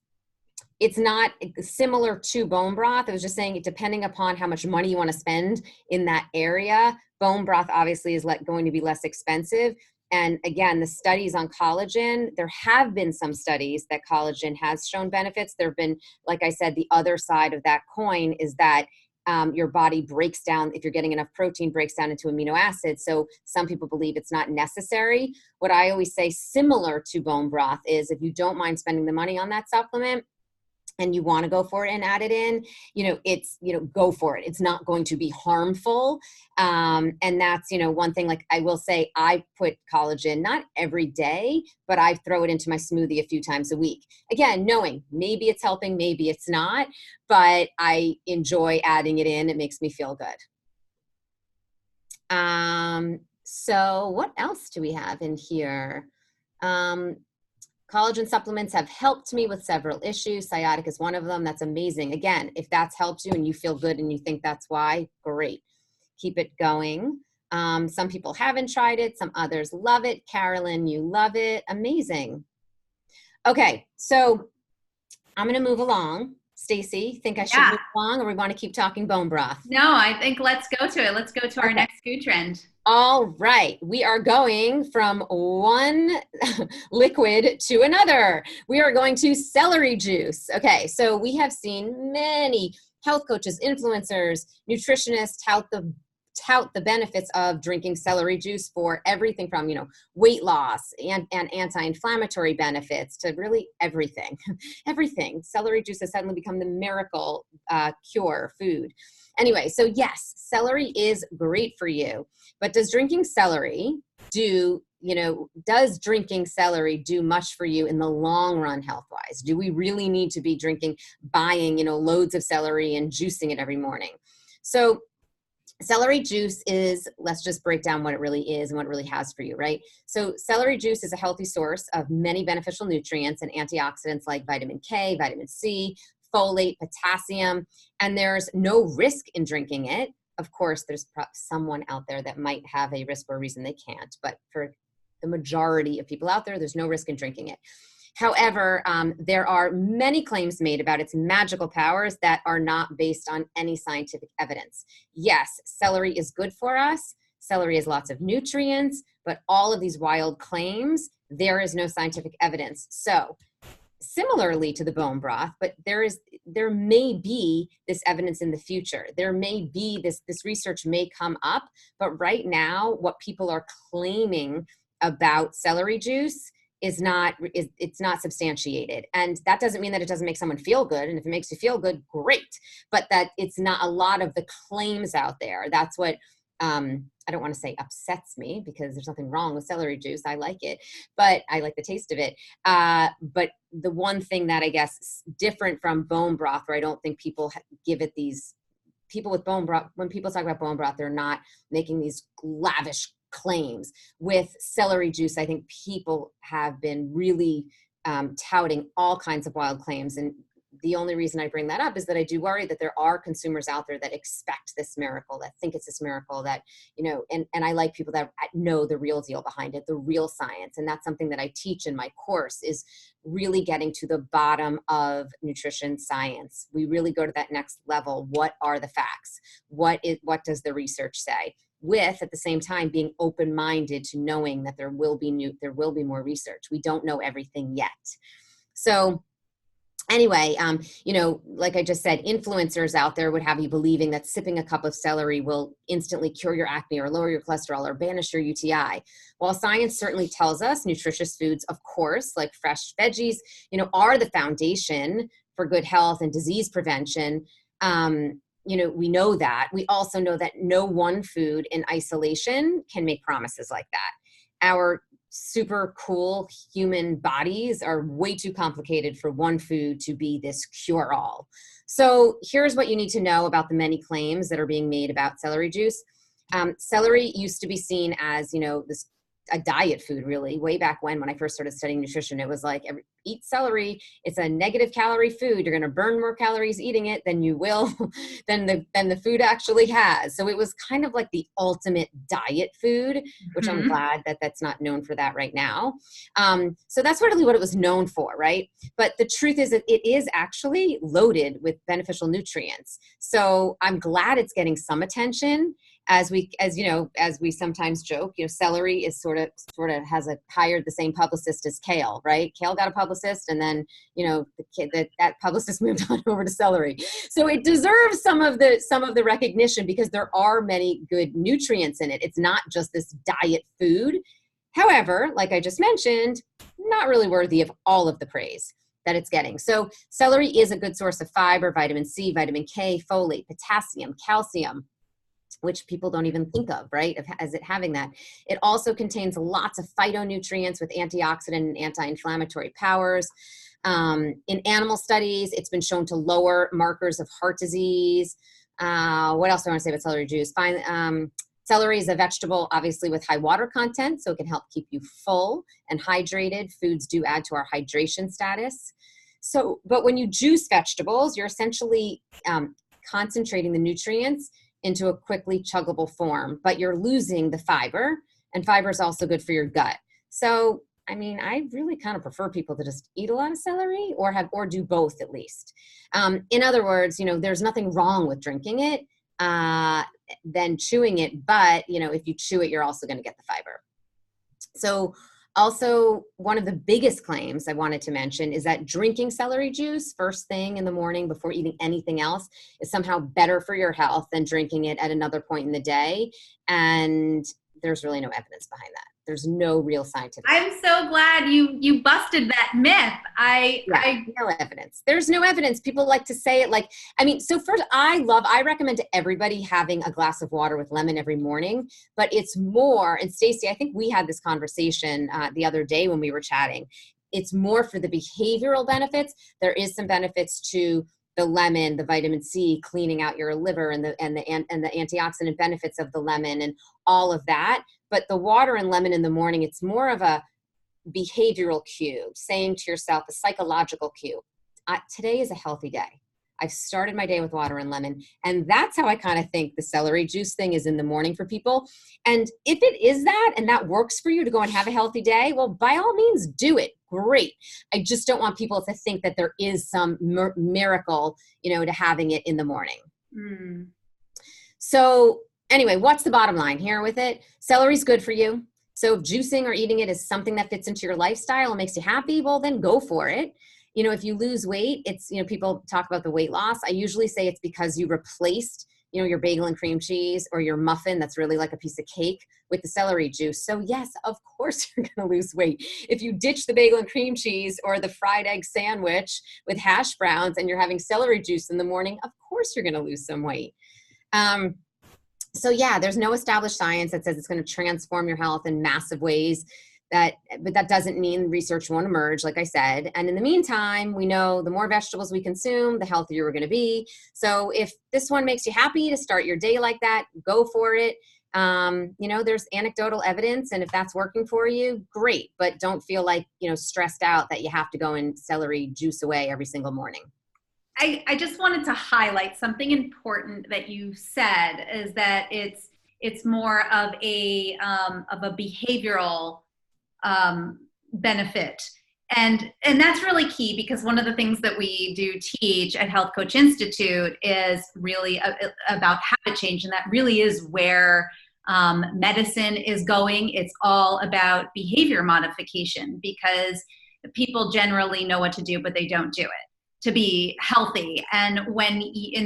not similar to bone broth. I was just saying, depending upon how much money you want to spend in that area, bone broth obviously is going to be less expensive. And again, the studies on collagen, there have been some studies that collagen has shown benefits. There have been, like I said, the other side of that coin is that your body breaks down, if you're getting enough protein, breaks down into amino acids. So some people believe it's not necessary. What I always say, similar to bone broth, is if you don't mind spending the money on that supplement, and you want to go for it and add it in, go for it. It's not going to be harmful. And that's, one thing, like I will say, I put collagen, not every day, but I throw it into my smoothie a few times a week. Again, knowing maybe it's helping, maybe it's not, but I enjoy adding it in. It makes me feel good. So what else do we have in here? Collagen supplements have helped me with several issues. Sciatic is one of them. That's amazing. Again, if that's helped you and you feel good and you think that's why, great. Keep it going. Some people haven't tried it. Some others love it. Carolyn, you love it. Amazing. Okay, so I'm going to move along. Stacy, think I should move along, or we want to keep talking bone broth? No, I think let's go to it. Let's go to our next food trend. All right, we are going from one liquid to another. We are going to celery juice. Okay, so we have seen many health coaches, influencers, nutritionists tout the benefits of drinking celery juice for everything from, weight loss and anti-inflammatory benefits to really everything. Everything. Celery juice has suddenly become the miracle cure food. Anyway, so yes, celery is great for you, but does drinking celery do much for you in the long run health-wise? Do we really need to be buying, loads of celery and juicing it every morning? So celery juice is, let's just break down what it really is and what it really has for you, right? So celery juice is a healthy source of many beneficial nutrients and antioxidants like vitamin K, vitamin C, folate, potassium, and there's no risk in drinking it. Of course, there's someone out there that might have a risk or a reason they can't, but for the majority of people out there, there's no risk in drinking it. However, there are many claims made about its magical powers that are not based on any scientific evidence. Yes, celery is good for us. Celery has lots of nutrients, but all of these wild claims, there is no scientific evidence. So similarly to the bone broth, but there may be this evidence in the future. There may be this research may come up, but right now what people are claiming about celery juice it's not substantiated. And that doesn't mean that it doesn't make someone feel good. And if it makes you feel good, great. But that it's not a lot of the claims out there. That's what I don't want to say upsets me, because there's nothing wrong with celery juice. I like it, but I like the taste of it. But the one thing that I guess different from bone broth, where I don't think people give it these, people with bone broth, when people talk about bone broth, they're not making these lavish claims. With celery juice, I think people have been really touting all kinds of wild claims. And the only reason I bring that up is that I do worry that there are consumers out there that expect this miracle, that think it's this miracle, that, and I like people that know the real deal behind it, the real science. And that's something that I teach in my course, is really getting to the bottom of nutrition science. We really go to that next level. What are the facts? What does the research say? With, at the same time, being open-minded to knowing that there will be more research. We don't know everything yet. So Anyway, like I just said, influencers out there would have you believing that sipping a cup of celery will instantly cure your acne or lower your cholesterol or banish your UTI. While science certainly tells us nutritious foods, of course, like fresh veggies, are the foundation for good health and disease prevention. We know that. We also know that no one food in isolation can make promises like that. Our super cool human bodies are way too complicated for one food to be this cure-all. So here's what you need to know about the many claims that are being made about celery juice. Celery used to be seen as, a diet food, really, way back when I first started studying nutrition. It was like, eat celery. It's a negative calorie food. You're going to burn more calories eating it than you will, than the food actually has. So it was kind of like the ultimate diet food, which I'm glad that that's not known for that right now. So that's really what it was known for, right? But the truth is that it is actually loaded with beneficial nutrients. So I'm glad it's getting some attention. As we sometimes joke, celery is sort of has hired the same publicist as kale, right? Kale got a publicist, and then that publicist moved on over to celery. So it deserves some of the recognition because there are many good nutrients in it. It's not just this diet food. However, like I just mentioned, not really worthy of all of the praise that it's getting. So celery is a good source of fiber, vitamin C, vitamin K, folate, potassium, calcium, which people don't even think of, right, as it having that. It also contains lots of phytonutrients with antioxidant and anti-inflammatory powers. In animal studies, it's been shown to lower markers of heart disease. What else do I want to say about celery juice? Celery is a vegetable, obviously, with high water content, so it can help keep you full and hydrated. Foods do add to our hydration status. But when you juice vegetables, you're essentially concentrating the nutrients into a quickly chuggable form, but you're losing the fiber, and fiber is also good for your gut. So, I really kind of prefer people to just eat a lot of celery or do both at least. In other words, there's nothing wrong with drinking it than chewing it, but, if you chew it, you're also going to get the fiber. So also, one of the biggest claims I wanted to mention is that drinking celery juice first thing in the morning before eating anything else is somehow better for your health than drinking it at another point in the day. And there's really no evidence behind that. There's no real scientific evidence. I'm so glad you busted that myth. No evidence. There's no evidence. People like to say it so first, I recommend to everybody having a glass of water with lemon every morning, but it's more, and Stacey, I think we had this conversation the other day when we were chatting. It's more for the behavioral benefits. There is some benefits to the lemon, the vitamin C, cleaning out your liver, and the antioxidant benefits of the lemon and all of that. But the water and lemon in the morning, it's more of a behavioral cue, saying to yourself, a psychological cue. Today is a healthy day. I've started my day with water and lemon. And that's how I kind of think the celery juice thing is in the morning for people. And if it is that, and that works for you to go and have a healthy day, well, by all means, do it. Great. I just don't want people to think that there is some miracle, to having it in the morning. So anyway, what's the bottom line here with it? Celery's good for you. So if juicing or eating it is something that fits into your lifestyle and makes you happy, well, then go for it. If you lose weight, it's, people talk about the weight loss. I usually say it's because you replaced, your bagel and cream cheese or your muffin that's really like a piece of cake with the celery juice. So yes, of course you're going to lose weight. If you ditch the bagel and cream cheese or the fried egg sandwich with hash browns and you're having celery juice in the morning, of course you're going to lose some weight. So yeah, there's no established science that says it's going to transform your health in massive ways. But that doesn't mean research won't emerge, like I said. And in the meantime, we know the more vegetables we consume, the healthier we're going to be. So if this one makes you happy to start your day like that, go for it. There's anecdotal evidence, and if that's working for you, great. But don't feel like, stressed out that you have to go and celery juice away every single morning. I just wanted to highlight something important that you said, is that it's more of a behavioral benefit. And that's really key, because one of the things that we do teach at Health Coach Institute is really about habit change. And that really is where medicine is going. It's all about behavior modification, because people generally know what to do, but they don't do it. to be healthy. And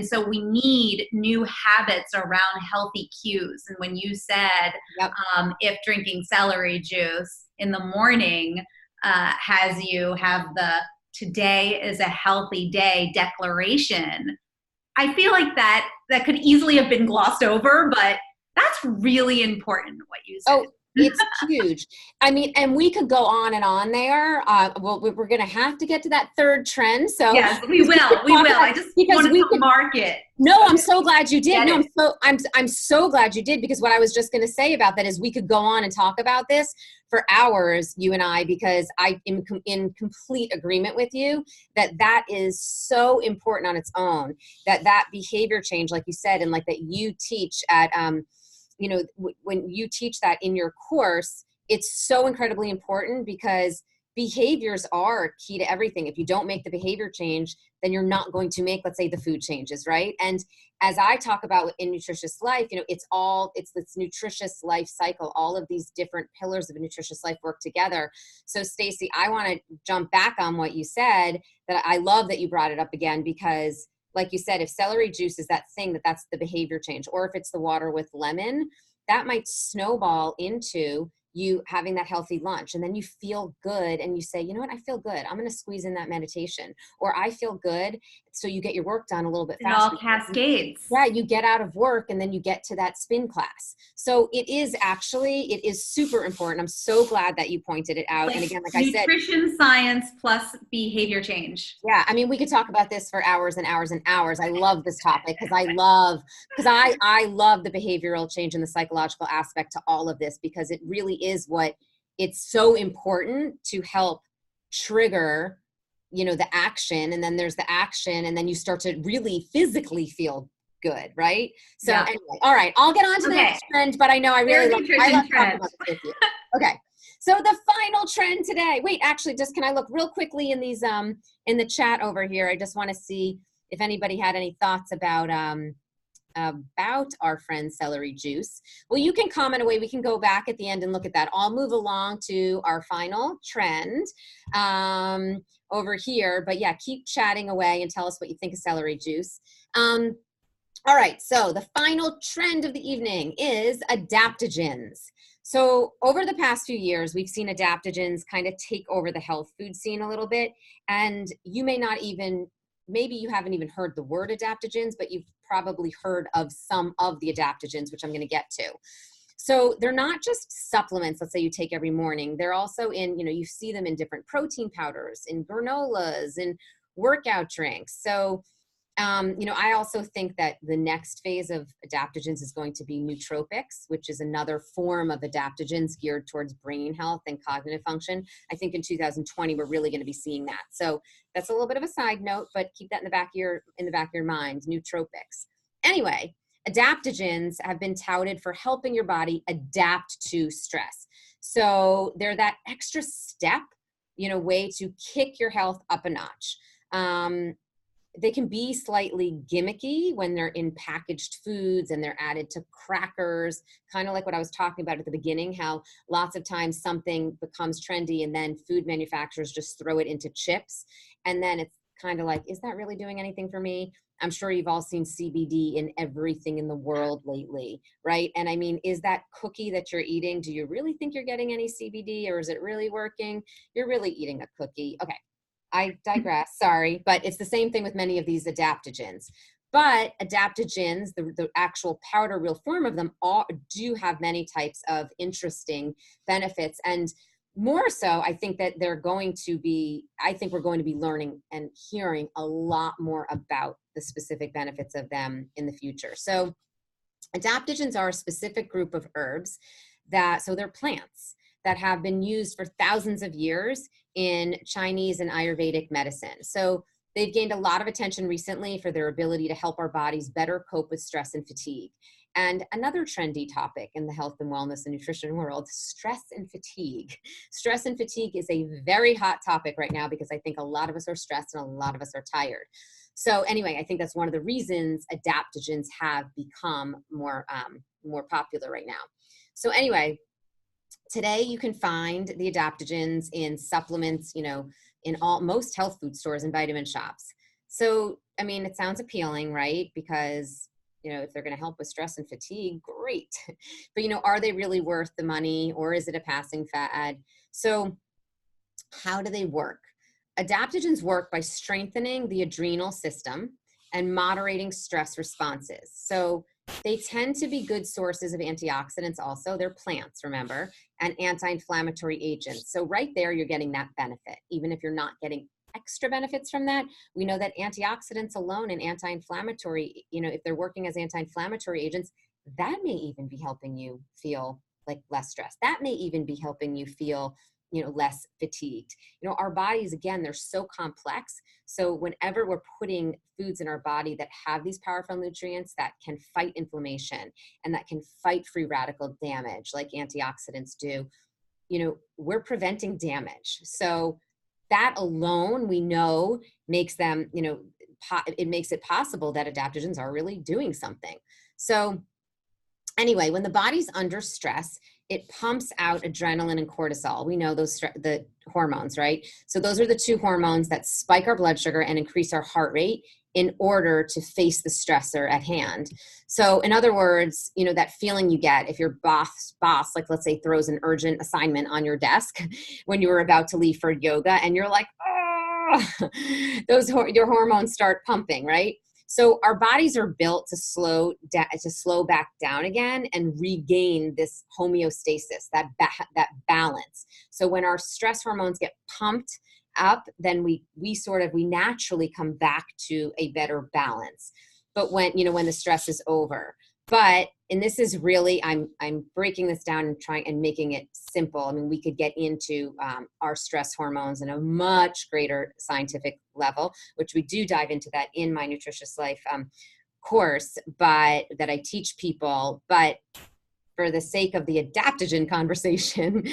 so we need new habits around healthy cues. And when you said, Yep. if drinking celery juice in the morning has you have the today is a healthy day declaration, I feel like that could easily have been glossed over, but that's really important what you said. Oh, it's huge. I mean, and we could go on and on there. Well, we're going to have to get to that third trend. So yes, we will. We will. I just wanted to mark it. No, I'm so glad you did. Get No, I'm so glad you did, because what I was just going to say about that is we could go on and talk about this for hours, you and I, because I am in complete agreement with you that is so important on its own, that behavior change, like you said, and like that you teach at, when you teach that in your course, it's so incredibly important, because behaviors are key to everything. If you don't make the behavior change, then you're not going to make, let's say, the food changes, right? And as I talk about in Nutritious Life, it's this nutritious life cycle. All of these different pillars of a nutritious life work together. So Stacey, I want to jump back on what you said, that I love that you brought it up again, because like you said, if celery juice is that thing, that's the behavior change, or if it's the water with lemon, that might snowball into you having that healthy lunch. And then you feel good and you say, you know what, I feel good. I'm going to squeeze in that meditation, or I feel good. So you get your work done a little bit faster. It all cascades. Yeah, you get out of work and then you get to that spin class. So it is super important. I'm so glad that you pointed it out. And again, like I said, nutrition science plus behavior change. Yeah, I mean, we could talk about this for hours and hours and hours. I love this topic because I love the behavioral change and the psychological aspect to all of this, because it really is it's so important to help trigger, the action, and then there's the action, and then you start to really physically feel good, right? So Anyway, all right, I'll get on to the next trend, but I know I love talking about this with you. Okay. So the final trend today, wait, actually, can I look real quickly in these, in the chat over here? I just want to see if anybody had any thoughts about our friend celery juice. Well, you can comment away. We can go back at the end and look at that. I'll move along to our final trend over here. But yeah, keep chatting away and tell us what you think of celery juice. All right, so the final trend of the evening is adaptogens. So over the past few years, we've seen adaptogens kind of take over the health food scene a little bit. And you maybe you haven't even heard the word adaptogens, but you've probably heard of some of the adaptogens, which I'm going to get to. So they're not just supplements, let's say you take every morning. They're also in, you see them in different protein powders, in granolas, in workout drinks. So I also think that the next phase of adaptogens is going to be nootropics, which is another form of adaptogens geared towards brain health and cognitive function. I think in 2020, we're really going to be seeing that. So that's a little bit of a side note, but keep that in the back of your mind, nootropics. Anyway, adaptogens have been touted for helping your body adapt to stress. So they're that extra step, way to kick your health up a notch. They can be slightly gimmicky when they're in packaged foods and they're added to crackers, kind of like what I was talking about at the beginning, how lots of times something becomes trendy and then food manufacturers just throw it into chips. And then it's kind of like, is that really doing anything for me? I'm sure you've all seen CBD in everything in the world lately, right? And I mean, is that cookie that you're eating, do you really think you're getting any CBD, or is it really working? You're really eating a cookie. Okay. I digress, sorry, but it's the same thing with many of these adaptogens. But adaptogens, the actual powder real form of them, do have many types of interesting benefits. And more so, I think that we're going to be learning and hearing a lot more about the specific benefits of them in the future. So adaptogens are a specific group of herbs so they're plants that have been used for thousands of years in Chinese and Ayurvedic medicine. So they've gained a lot of attention recently for their ability to help our bodies better cope with stress and fatigue. And another trendy topic in the health and wellness and nutrition world, stress and fatigue. Stress and fatigue is a very hot topic right now because I think a lot of us are stressed and a lot of us are tired. So anyway, I think that's one of the reasons adaptogens have become more popular right now. So anyway, today you can find the adaptogens in supplements, in most health food stores and vitamin shops. So, I mean, it sounds appealing, right? Because, if they're going to help with stress and fatigue, great. But, are they really worth the money, or is it a passing fad? So how do they work? Adaptogens work by strengthening the adrenal system and moderating stress responses. So they tend to be good sources of antioxidants also. They're plants, remember, and anti-inflammatory agents. So right there, you're getting that benefit. Even if you're not getting extra benefits from that, we know that antioxidants alone and anti-inflammatory, if they're working as anti-inflammatory agents, that may even be helping you feel like less stress. That may even be helping you feel less fatigued. Our bodies, again, they're so complex. So whenever we're putting foods in our body that have these powerful nutrients that can fight inflammation and that can fight free radical damage like antioxidants do, we're preventing damage. So that alone, we know, makes them, it makes it possible that adaptogens are really doing something. So anyway, when the body's under stress, it pumps out adrenaline and cortisol. We know the hormones, right? So those are the two hormones that spike our blood sugar and increase our heart rate in order to face the stressor at hand. So in other words, that feeling you get if your boss, like let's say, throws an urgent assignment on your desk when you were about to leave for yoga and you're like, oh, your hormones start pumping, right? So our bodies are built to slow back down again and regain this homeostasis, that balance. So when our stress hormones get pumped up, then we naturally come back to a better balance. But when the stress is over. And this is really, I'm breaking this down and trying and making it simple. I mean, we could get into our stress hormones in a much greater scientific level, which we do dive into that in my Nutritious Life course, but that I teach people. But for the sake of the adaptogen conversation,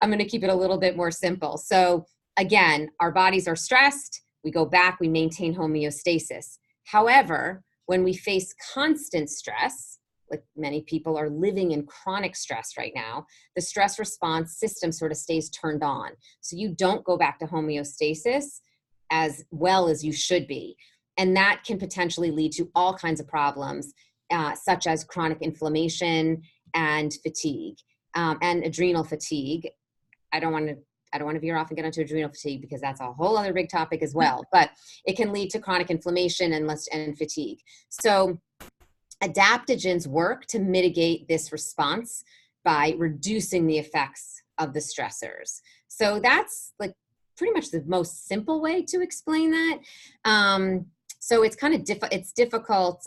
I'm going to keep it a little bit more simple. So again, our bodies are stressed. We go back, we maintain homeostasis. However, when we face constant stress, like many people are living in chronic stress right now, the stress response system sort of stays turned on. So you don't go back to homeostasis as well as you should be. And that can potentially lead to all kinds of problems, such as chronic inflammation and fatigue, and adrenal fatigue. I don't want to veer off and get onto adrenal fatigue because that's a whole other big topic as well, but it can lead to chronic inflammation and fatigue. So adaptogens work to mitigate this response by reducing the effects of the stressors. So that's like pretty much the most simple way to explain that. So it's kind of difficult.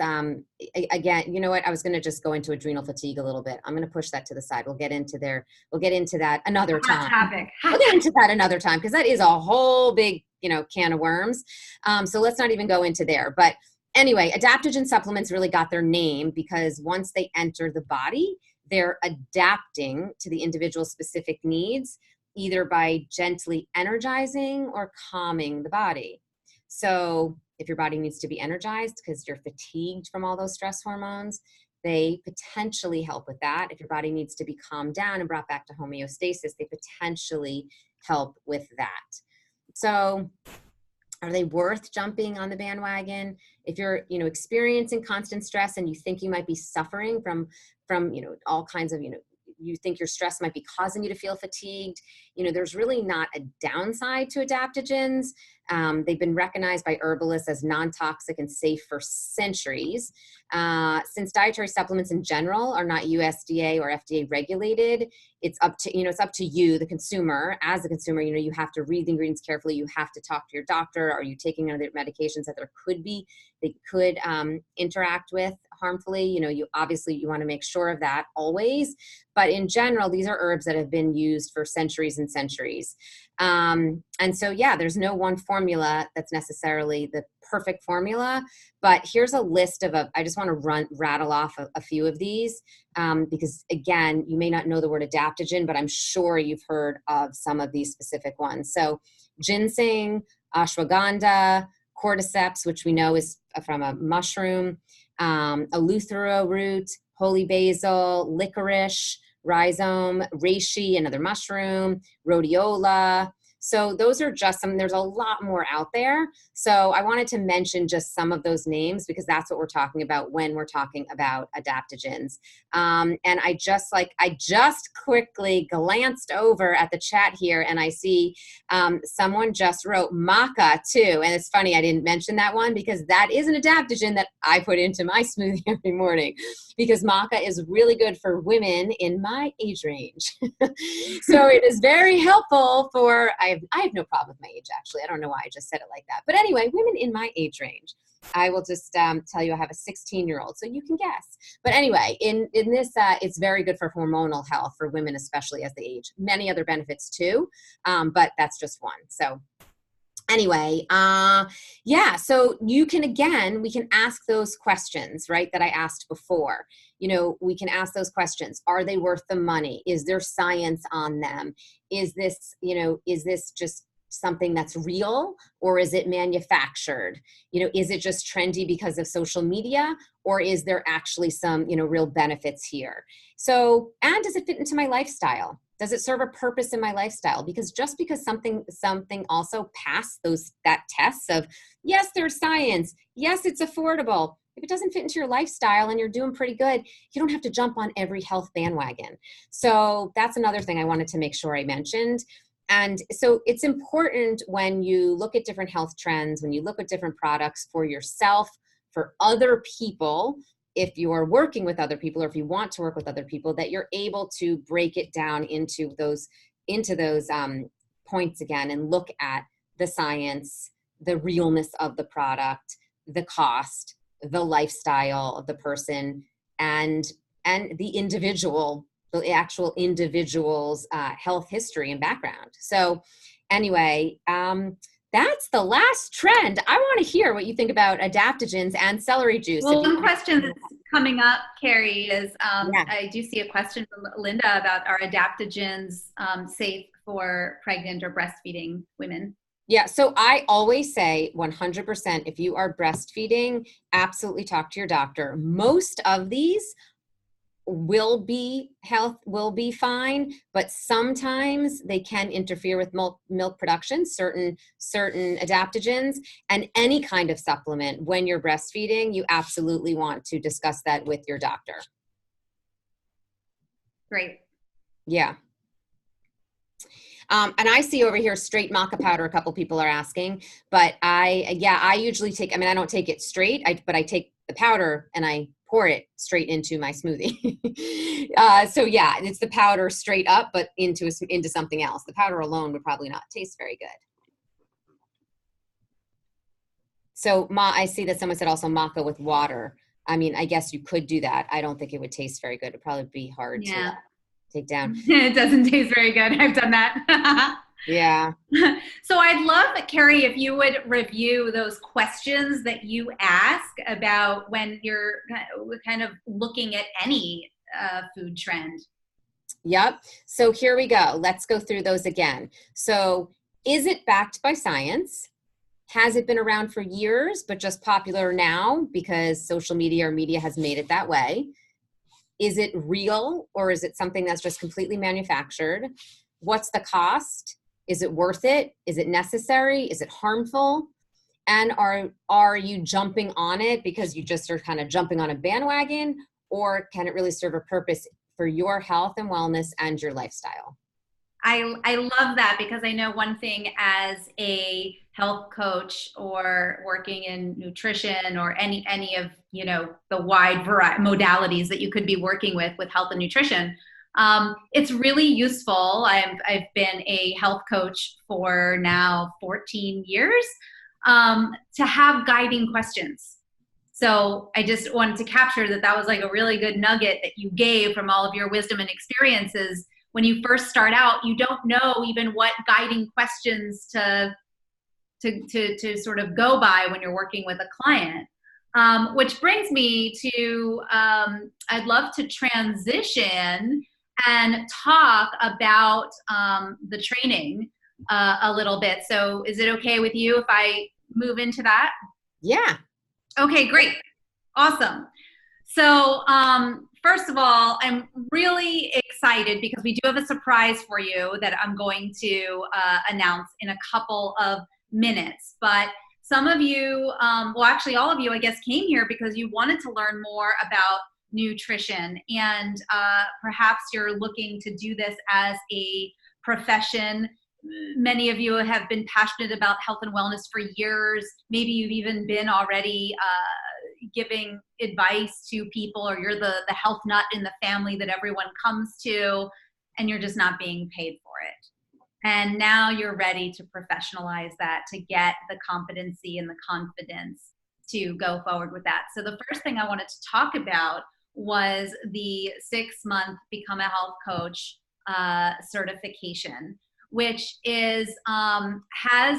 Again, you know what? I was going to just go into adrenal fatigue a little bit. I'm going to push that to the side. We'll get into that another time. We'll get into that another time because that is a whole big, can of worms. So let's not even go into there. But anyway, adaptogen supplements really got their name because once they enter the body, they're adapting to the individual's specific needs, either by gently energizing or calming the body. So if your body needs to be energized because you're fatigued from all those stress hormones, they potentially help with that. If your body needs to be calmed down and brought back to homeostasis, they potentially help with that. So are they worth jumping on the bandwagon? If you're, experiencing constant stress and you think you might be suffering from, all kinds of, you think your stress might be causing you to feel fatigued, there's really not a downside to adaptogens. They've been recognized by herbalists as non-toxic and safe for centuries. Since dietary supplements in general are not USDA or FDA regulated, it's up to you, the consumer. As a consumer, you have to read the ingredients carefully. You have to talk to your doctor. Are you taking other medications that they could interact with harmfully? You want to make sure of that always. But in general, these are herbs that have been used for centuries and centuries. And so, there's no one formula that's necessarily the perfect formula, but here's a list I just want to rattle off a few of these, because again, you may not know the word adaptogen, but I'm sure you've heard of some of these specific ones. So ginseng, ashwagandha, cordyceps, which we know is from a mushroom, eleuthero root, holy basil, licorice, rhizome, reishi, another mushroom, rhodiola, So those are just some, there's a lot more out there. So I wanted to mention just some of those names because that's what we're talking about when we're talking about adaptogens. And I just quickly glanced over at the chat here and I see someone just wrote maca too. And it's funny, I didn't mention that one because that is an adaptogen that I put into my smoothie every morning because maca is really good for women in my age range. So it is very helpful for, I have no problem with my age actually. I don't know why I just said it like that. But anyway, women in my age range. I will just tell you I have a 16-year-old, so you can guess. But anyway, in this, it's very good for hormonal health for women, especially as they age. Many other benefits too, but that's just one. So anyway, yeah, so you can, again, we can ask those questions, right, that I asked before. You know, we can ask those questions. Are they worth the money? Is there science on them? Is this, you know, is this just something that's real or is it manufactured? You know, is it just trendy because of social media or is there actually some, you know, real benefits here? So, and does it fit into my lifestyle? Does it serve a purpose in my lifestyle? Because just because something also passed that tests of, yes, there's science, yes, it's affordable. If it doesn't fit into your lifestyle and you're doing pretty good, you don't have to jump on every health bandwagon. So that's another thing I wanted to make sure I mentioned. And so it's important when you look at different health trends, when you look at different products for yourself, for other people, if you're working with other people or if you want to work with other people, that you're able to break it down into those points again and look at the science, the realness of the product, the cost, the lifestyle of the person, and the individual, the actual individual's health history and background. So anyway, that's the last trend. I want to hear what you think about adaptogens and celery juice. Well, one question that's coming up, Carrie, is I do see a question from Linda about are adaptogens safe for pregnant or breastfeeding women? Yeah, so I always say 100% if you are breastfeeding, absolutely talk to your doctor. Most of these will be fine, but sometimes they can interfere with milk production, certain adaptogens, and any kind of supplement. When you're breastfeeding, you absolutely want to discuss that with your doctor. Great. Yeah. And I see over here straight maca powder, a couple people are asking, but I usually take, I don't take it straight, but I take the powder and I pour it straight into my smoothie. So yeah, it's the powder straight up, but into something else. The powder alone would probably not taste very good. So I see that someone said also maca with water. I mean, I guess you could do that. I don't think it would taste very good. It'd probably be hard to take down. It doesn't taste very good. I've done that. Yeah. So I'd love, Carrie, if you would review those questions that you ask about when you're kind of looking at any food trend. Yep. So here we go. Let's go through those again. So is it backed by science? Has it been around for years, but just popular now because social media or media has made it that way? Is it real or is it something that's just completely manufactured? What's the cost? Is it worth it? Is it necessary? Is it harmful? And are you jumping on it because you just are kind of jumping on a bandwagon, or can it really serve a purpose for your health and wellness and your lifestyle? I love that because I know one thing as a health coach or working in nutrition or any of, you know, the wide variety modalities that you could be working with health and nutrition. It's really useful. I've been a health coach for now 14 years to have guiding questions. So I just wanted to capture that was like a really good nugget that you gave from all of your wisdom and experiences. When you first start out, you don't know even what guiding questions to sort of go by when you're working with a client. Which brings me to, I'd love to transition and talk about the training a little bit. So is it okay with you if I move into that? Yeah. Okay, great. Awesome. So first of all, I'm really excited because we do have a surprise for you that I'm going to announce in a couple of minutes. But some of you, well, actually all of you, I guess, came here because you wanted to learn more about nutrition, and perhaps you're looking to do this as a profession. Many of you have been passionate about health and wellness for years. Maybe you've even been already giving advice to people, or you're the health nut in the family that everyone comes to, and you're just not being paid for it. And now you're ready to professionalize that, to get the competency and the confidence to go forward with that. So the first thing I wanted to talk about was the 6-month Become a Health Coach certification, which is has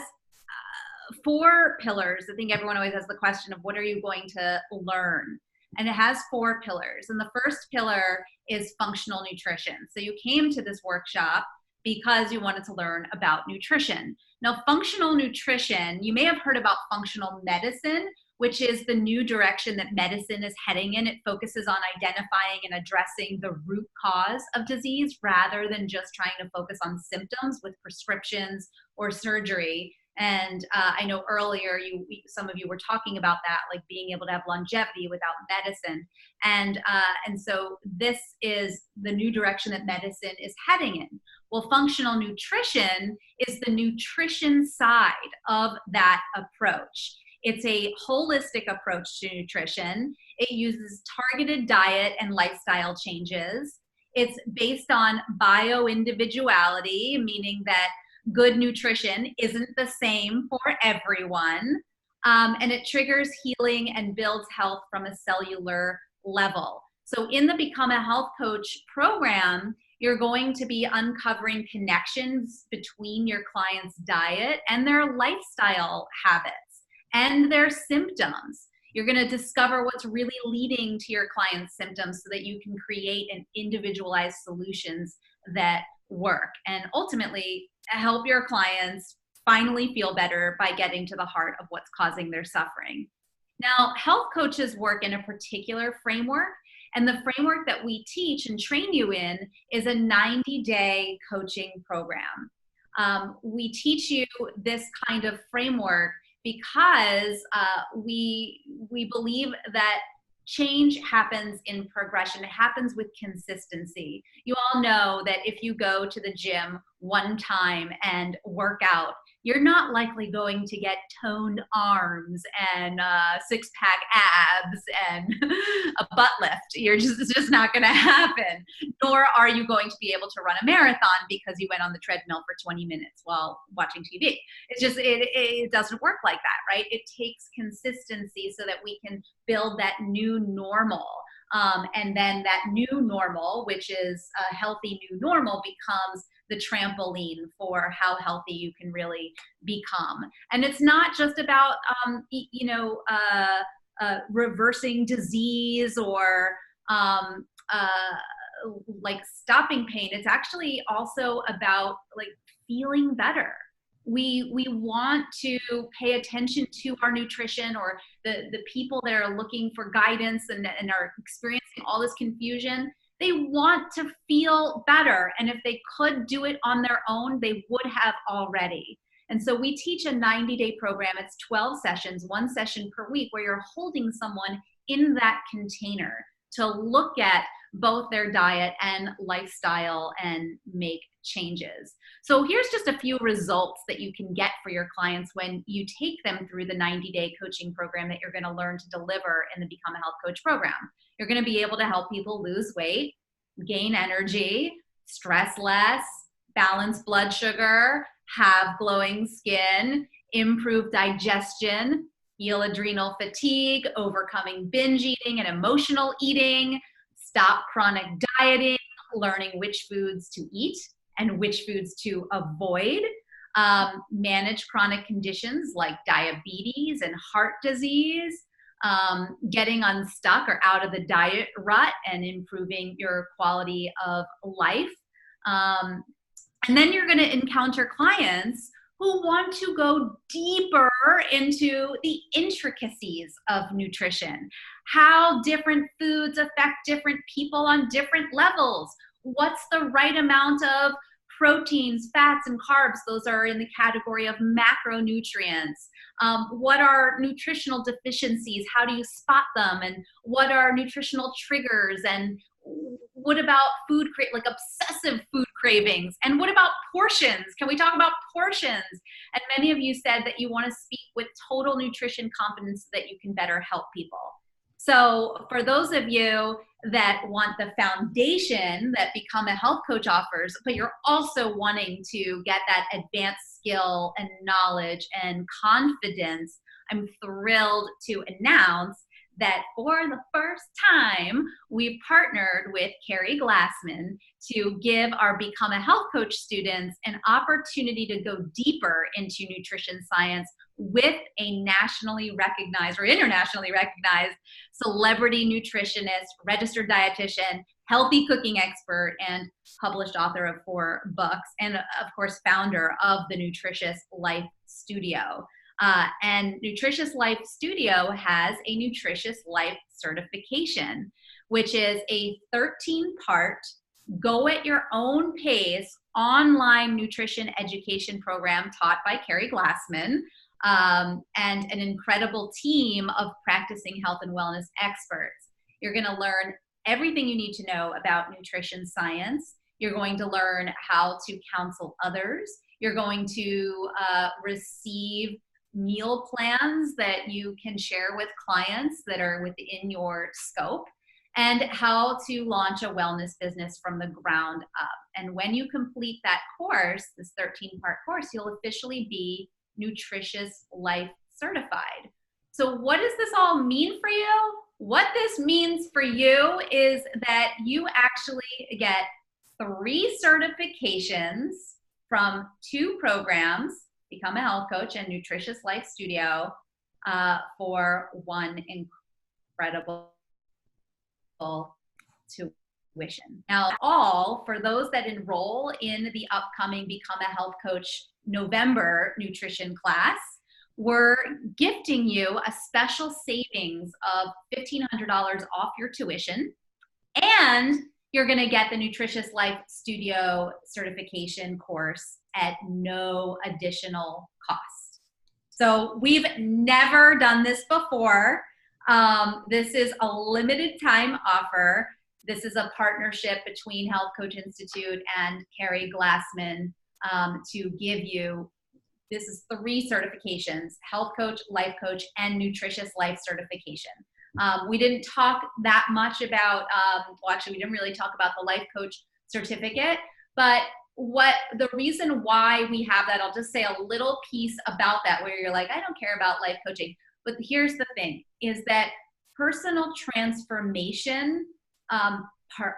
4 pillars. I think everyone always has the question of what are you going to learn? And it has 4 pillars. And the first pillar is functional nutrition. So you came to this workshop because you wanted to learn about nutrition. Now, functional nutrition, you may have heard about functional medicine, which is the new direction that medicine is heading in. It focuses on identifying and addressing the root cause of disease rather than just trying to focus on symptoms with prescriptions or surgery. And I know earlier some of you were talking about that, like being able to have longevity without medicine. And so this is the new direction that medicine is heading in. Well, functional nutrition is the nutrition side of that approach. It's a holistic approach to nutrition. It uses targeted diet and lifestyle changes. It's based on bio-individuality, meaning that good nutrition isn't the same for everyone. And it triggers healing and builds health from a cellular level. So in the Become a Health Coach program, you're going to be uncovering connections between your client's diet and their lifestyle habits and their symptoms. You're going to discover what's really leading to your client's symptoms so that you can create an individualized solutions that work, and ultimately help your clients finally feel better by getting to the heart of what's causing their suffering. Now, health coaches work in a particular framework, and the framework that we teach and train you in is a 90-day coaching program. We teach you this kind of framework because we believe that change happens in progression. It happens with consistency. You all know that if you go to the gym one time and work out, you're not likely going to get toned arms and 6-pack abs and a butt lift. It's just not going to happen. Nor are you going to be able to run a marathon because you went on the treadmill for 20 minutes while watching TV. It doesn't work like that, right? It takes consistency so that we can build that new normal. And then that new normal, which is a healthy new normal, becomes the trampoline for how healthy you can really become. And it's not just about, reversing disease or like stopping pain. It's actually also about like feeling better. We want to pay attention to our nutrition, or the people that are looking for guidance and are experiencing all this confusion. They want to feel better. And if they could do it on their own, they would have already. And so we teach a 90-day program. It's 12 sessions, 1 session per week, where you're holding someone in that container to look at both their diet and lifestyle and make changes. So here's just a few results that you can get for your clients when you take them through the 90-day coaching program that you're going to learn to deliver in the Become a Health Coach program. You're going to be able to help people lose weight, gain energy, stress less, balance blood sugar, have glowing skin, improve digestion, heal adrenal fatigue, overcoming binge eating and emotional eating, stop chronic dieting, learning which foods to eat and which foods to avoid, manage chronic conditions like diabetes and heart disease, getting unstuck or out of the diet rut and improving your quality of life. And then you're going to encounter clients who want to go deeper into the intricacies of nutrition, how different foods affect different people on different levels. What's the right amount of proteins, fats, and carbs? Those are in the category of macronutrients. What are nutritional deficiencies? How do you spot them? And what are nutritional triggers? And what about like obsessive food cravings? And what about portions? Can we talk about portions? And many of you said that you want to speak with total nutrition confidence so that you can better help people. So for those of you that want the foundation that Become a Health Coach offers, but you're also wanting to get that advanced skill and knowledge and confidence, I'm thrilled to announce that for the first time, we've partnered with Carrie Glassman to give our Become a Health Coach students an opportunity to go deeper into nutrition science with a nationally recognized or internationally recognized celebrity nutritionist, registered dietitian, healthy cooking expert, and published author of 4 books, and of course, founder of the Nutritious Life Studio. And Nutritious Life Studio has a Nutritious Life certification, which is a 13-part, go at your own pace online nutrition education program taught by Carrie Glassman, and an incredible team of practicing health and wellness experts. You're going to learn everything you need to know about nutrition science. You're going to learn how to counsel others. You're going to receive meal plans that you can share with clients that are within your scope, and how to launch a wellness business from the ground up. And when you complete that course, this 13-part course, you'll officially be Nutritious Life certified. So what does this all mean for you? What this means for you is that you actually get 3 certifications from 2 programs, Become a Health Coach and Nutritious Life Studio, for one incredible tuition. Now, all for those that enroll in the upcoming Become a Health Coach November nutrition class, we're gifting you a special savings of $1,500 off your tuition, and you're going to get the Nutritious Life Studio certification course at no additional cost. So we've never done this before. This is a limited time offer. This is a partnership between Health Coach Institute and Carrie Glassman to give you, this is 3 certifications, Health Coach, Life Coach, and Nutritious Life certification. We didn't talk that much about, well, actually, we didn't really talk about the Life Coach certificate, but the reason why we have that, I'll just say a little piece about that where you're like, I don't care about life coaching. But here's the thing, is that personal transformation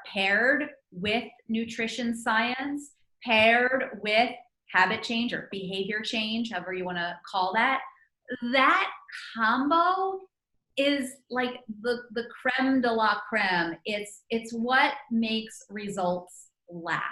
paired with nutrition science, paired with habit change or behavior change, however you want to call that, that combo is like the creme de la creme. It's what makes results last.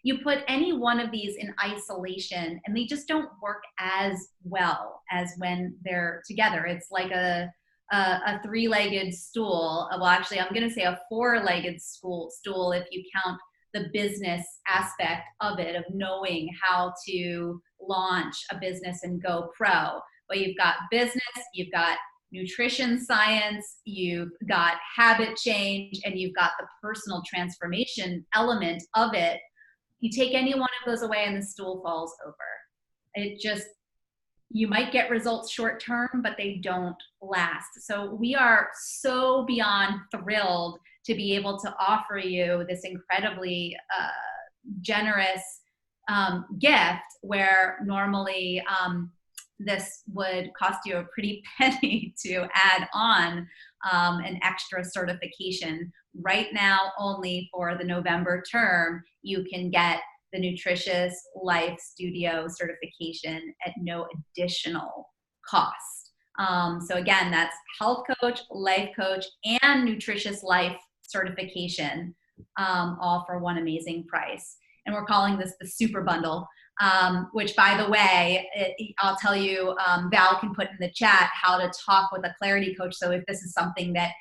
You put any one of these in isolation and they just don't work as well as when they're together. It's like a 3-legged stool. Well, actually, I'm going to say a 4-legged stool if you count the business aspect of it, of knowing how to launch a business and go pro. But you've got business, you've got nutrition science, you've got habit change, and you've got the personal transformation element of it. You take any one of those away and the stool falls over. It just, you might get results short term, but they don't last. So we are so beyond thrilled to be able to offer you this incredibly generous gift, where normally this would cost you a pretty penny to add on an extra certification. Right now, only for the November term, you can get the Nutritious Life Studio certification at no additional cost. So again, that's Health Coach, Life Coach, and Nutritious Life certification, all for one amazing price. And we're calling this the Super Bundle. which, by the way, I'll tell you, Val can put in the chat how to talk with a clarity coach. So if this is something that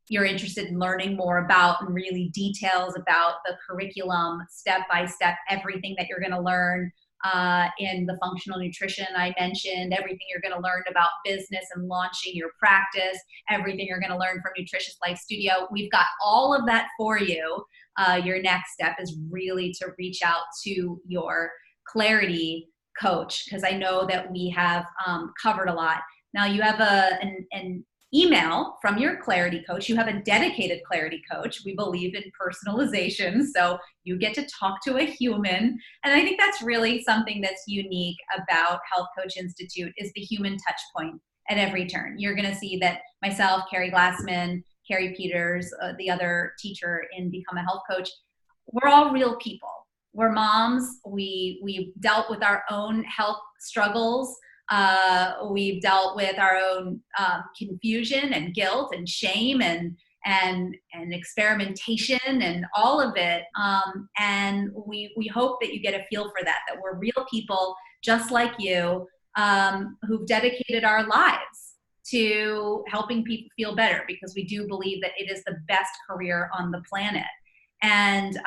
you're interested in learning more about and really details about the curriculum, step by step, everything that you're going to learn in the functional nutrition I mentioned, everything you're going to learn about business and launching your practice, everything you're going to learn from Nutritious Life Studio. We've got all of that for you. Your next step is really to reach out to your clarity coach, because I know that we have covered a lot. Now you have an email from your clarity coach. You have a dedicated clarity coach. We believe in personalization, so you get to talk to a human. And I think that's really something that's unique about Health Coach Institute is the human touch point at every turn. You're going to see that myself, Carrie Glassman, Carrie Peters, the other teacher in Become a Health Coach, we're all real people. We're moms. We've dealt with our own health struggles. We've dealt with our own confusion and guilt and shame and experimentation and all of it. And we hope that you get a feel for that we're real people just like you, who've dedicated our lives to helping people feel better, because we do believe that it is the best career on the planet. And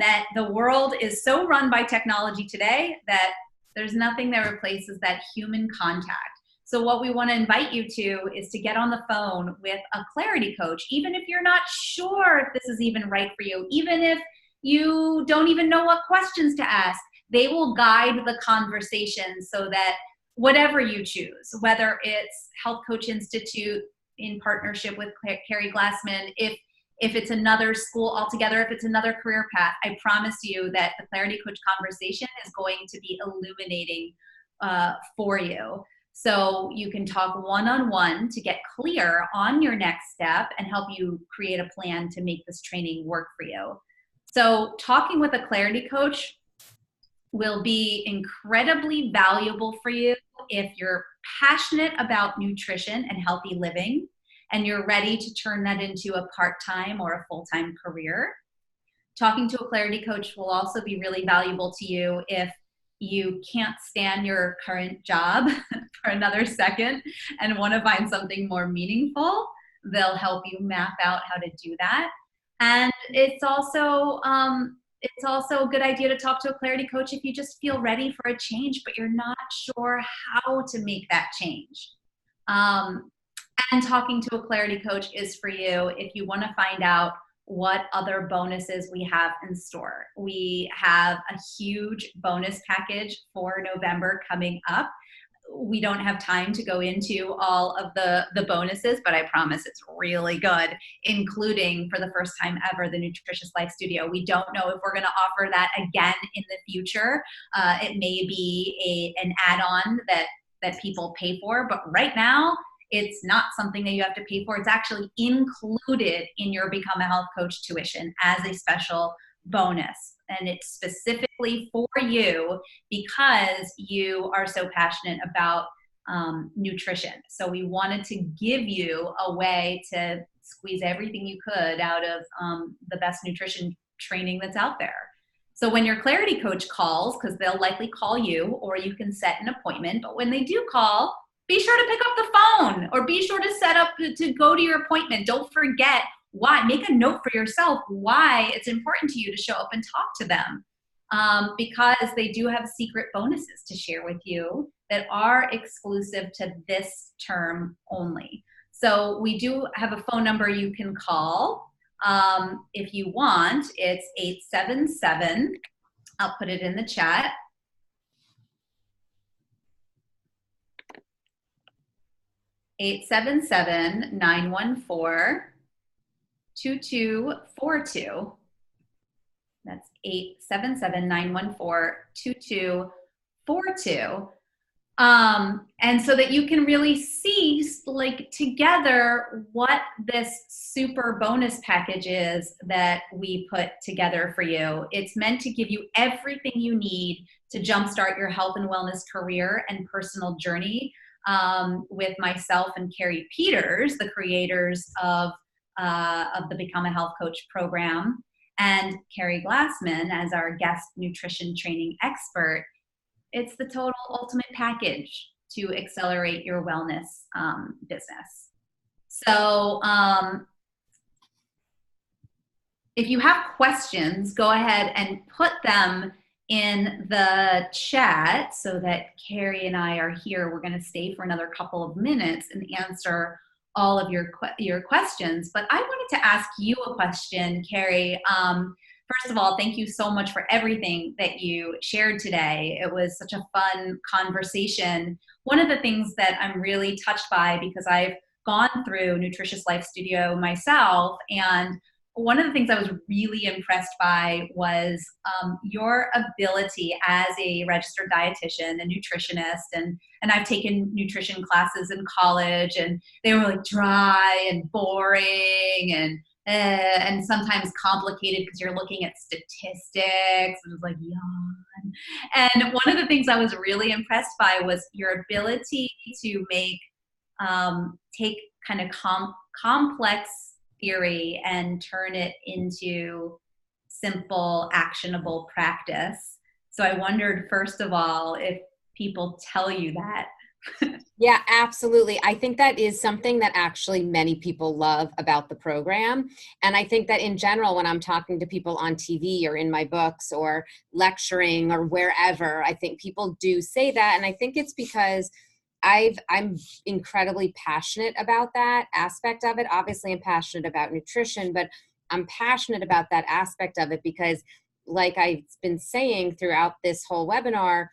that the world is so run by technology today that there's nothing that replaces that human contact. So what we want to invite you to is to get on the phone with a clarity coach, even if you're not sure if this is even right for you, even if you don't even know what questions to ask. They will guide the conversation so that whatever you choose, whether it's Health Coach Institute in partnership with Carrie Glassman, if it's another school altogether, if it's another career path, I promise you that the Clarity Coach conversation is going to be illuminating for you. So you can talk one-on-one to get clear on your next step and help you create a plan to make this training work for you. So talking with a Clarity Coach will be incredibly valuable for you if you're passionate about nutrition and healthy living, and you're ready to turn that into a part-time or a full-time career. Talking to a clarity coach will also be really valuable to you if you can't stand your current job for another second and want to find something more meaningful. They'll help you map out how to do that. And it's also a good idea to talk to a clarity coach if you just feel ready for a change, but you're not sure how to make that change. And talking to a clarity coach is for you if you want to find out what other bonuses we have in store. We have a huge bonus package for November coming up. We don't have time to go into all of the bonuses, but I promise it's really good, including for the first time ever, the Nutritious Life Studio. We don't know if we're going to offer that again in the future. It may be an add-on that people pay for, but right now, it's not something that you have to pay for. It's actually included in your Become a Health Coach tuition as a special bonus. And it's specifically for you because you are so passionate about nutrition. So we wanted to give you a way to squeeze everything you could out of the best nutrition training that's out there. So when your clarity coach calls, because they'll likely call you, or you can set an appointment, but when they do call, be sure to pick up the phone or be sure to set up to go to your appointment. Don't forget why. Make a note for yourself why it's important to you to show up and talk to them, because they do have secret bonuses to share with you that are exclusive to this term only. So we do have a phone number you can call if you want. It's 877. I'll put it in the chat. 877-914-2242. That's 877-914-2242. And so that you can really see, like, together what this super bonus package is that we put together for you. It's meant to give you everything you need to jumpstart your health and wellness career and personal journey. With myself and Carrie Peters, the creators of the Become a Health Coach program, and Carrie Glassman as our guest nutrition training expert it's the total ultimate package to accelerate your wellness business. So if you have questions, go ahead and put them in the chat so that Carrie and I are here. We're going to stay for another couple of minutes and answer all of your questions. But I wanted to ask you a question, Carrie. First of all, thank you so much for everything that you shared today. It was such a fun conversation. One of the things that I'm really touched by, because I've gone through Nutritious Life Studio myself, and one of the things I was really impressed by was your ability as a registered dietitian and nutritionist, and I've taken nutrition classes in college, and they were like dry and boring and sometimes complicated because you're looking at statistics. It was like yawn. And one of the things I was really impressed by was your ability to make take kind of complex theory and turn it into simple, actionable practice. So I wondered, first of all, if people tell you that. Yeah, absolutely. I think that is something that actually many people love about the program. And I think that in general, when I'm talking to people on TV or in my books or lecturing or wherever, I think people do say that. And I think it's because I'm incredibly passionate about that aspect of it. Obviously, I'm passionate about nutrition, but I'm passionate about that aspect of it because, like I've been saying throughout this whole webinar,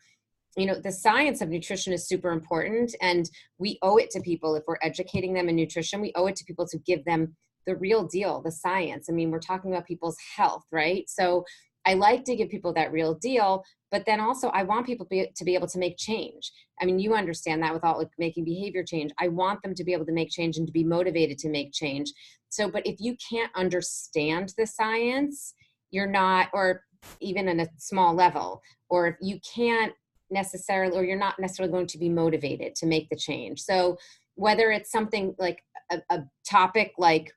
you know, the science of nutrition is super important, and we owe it to people. If we're educating them in nutrition, we owe it to people to give them the real deal, the science. I mean, we're talking about people's health, right? So I like to give people that real deal, but then also I want people to be able to make change. I mean, you understand that with all like making behavior change. I want them to be able to make change and to be motivated to make change. So, but if you can't understand the science, you're not, or even in a small level, or if you can't necessarily, or you're not necessarily going to be motivated to make the change. So whether it's something like a topic like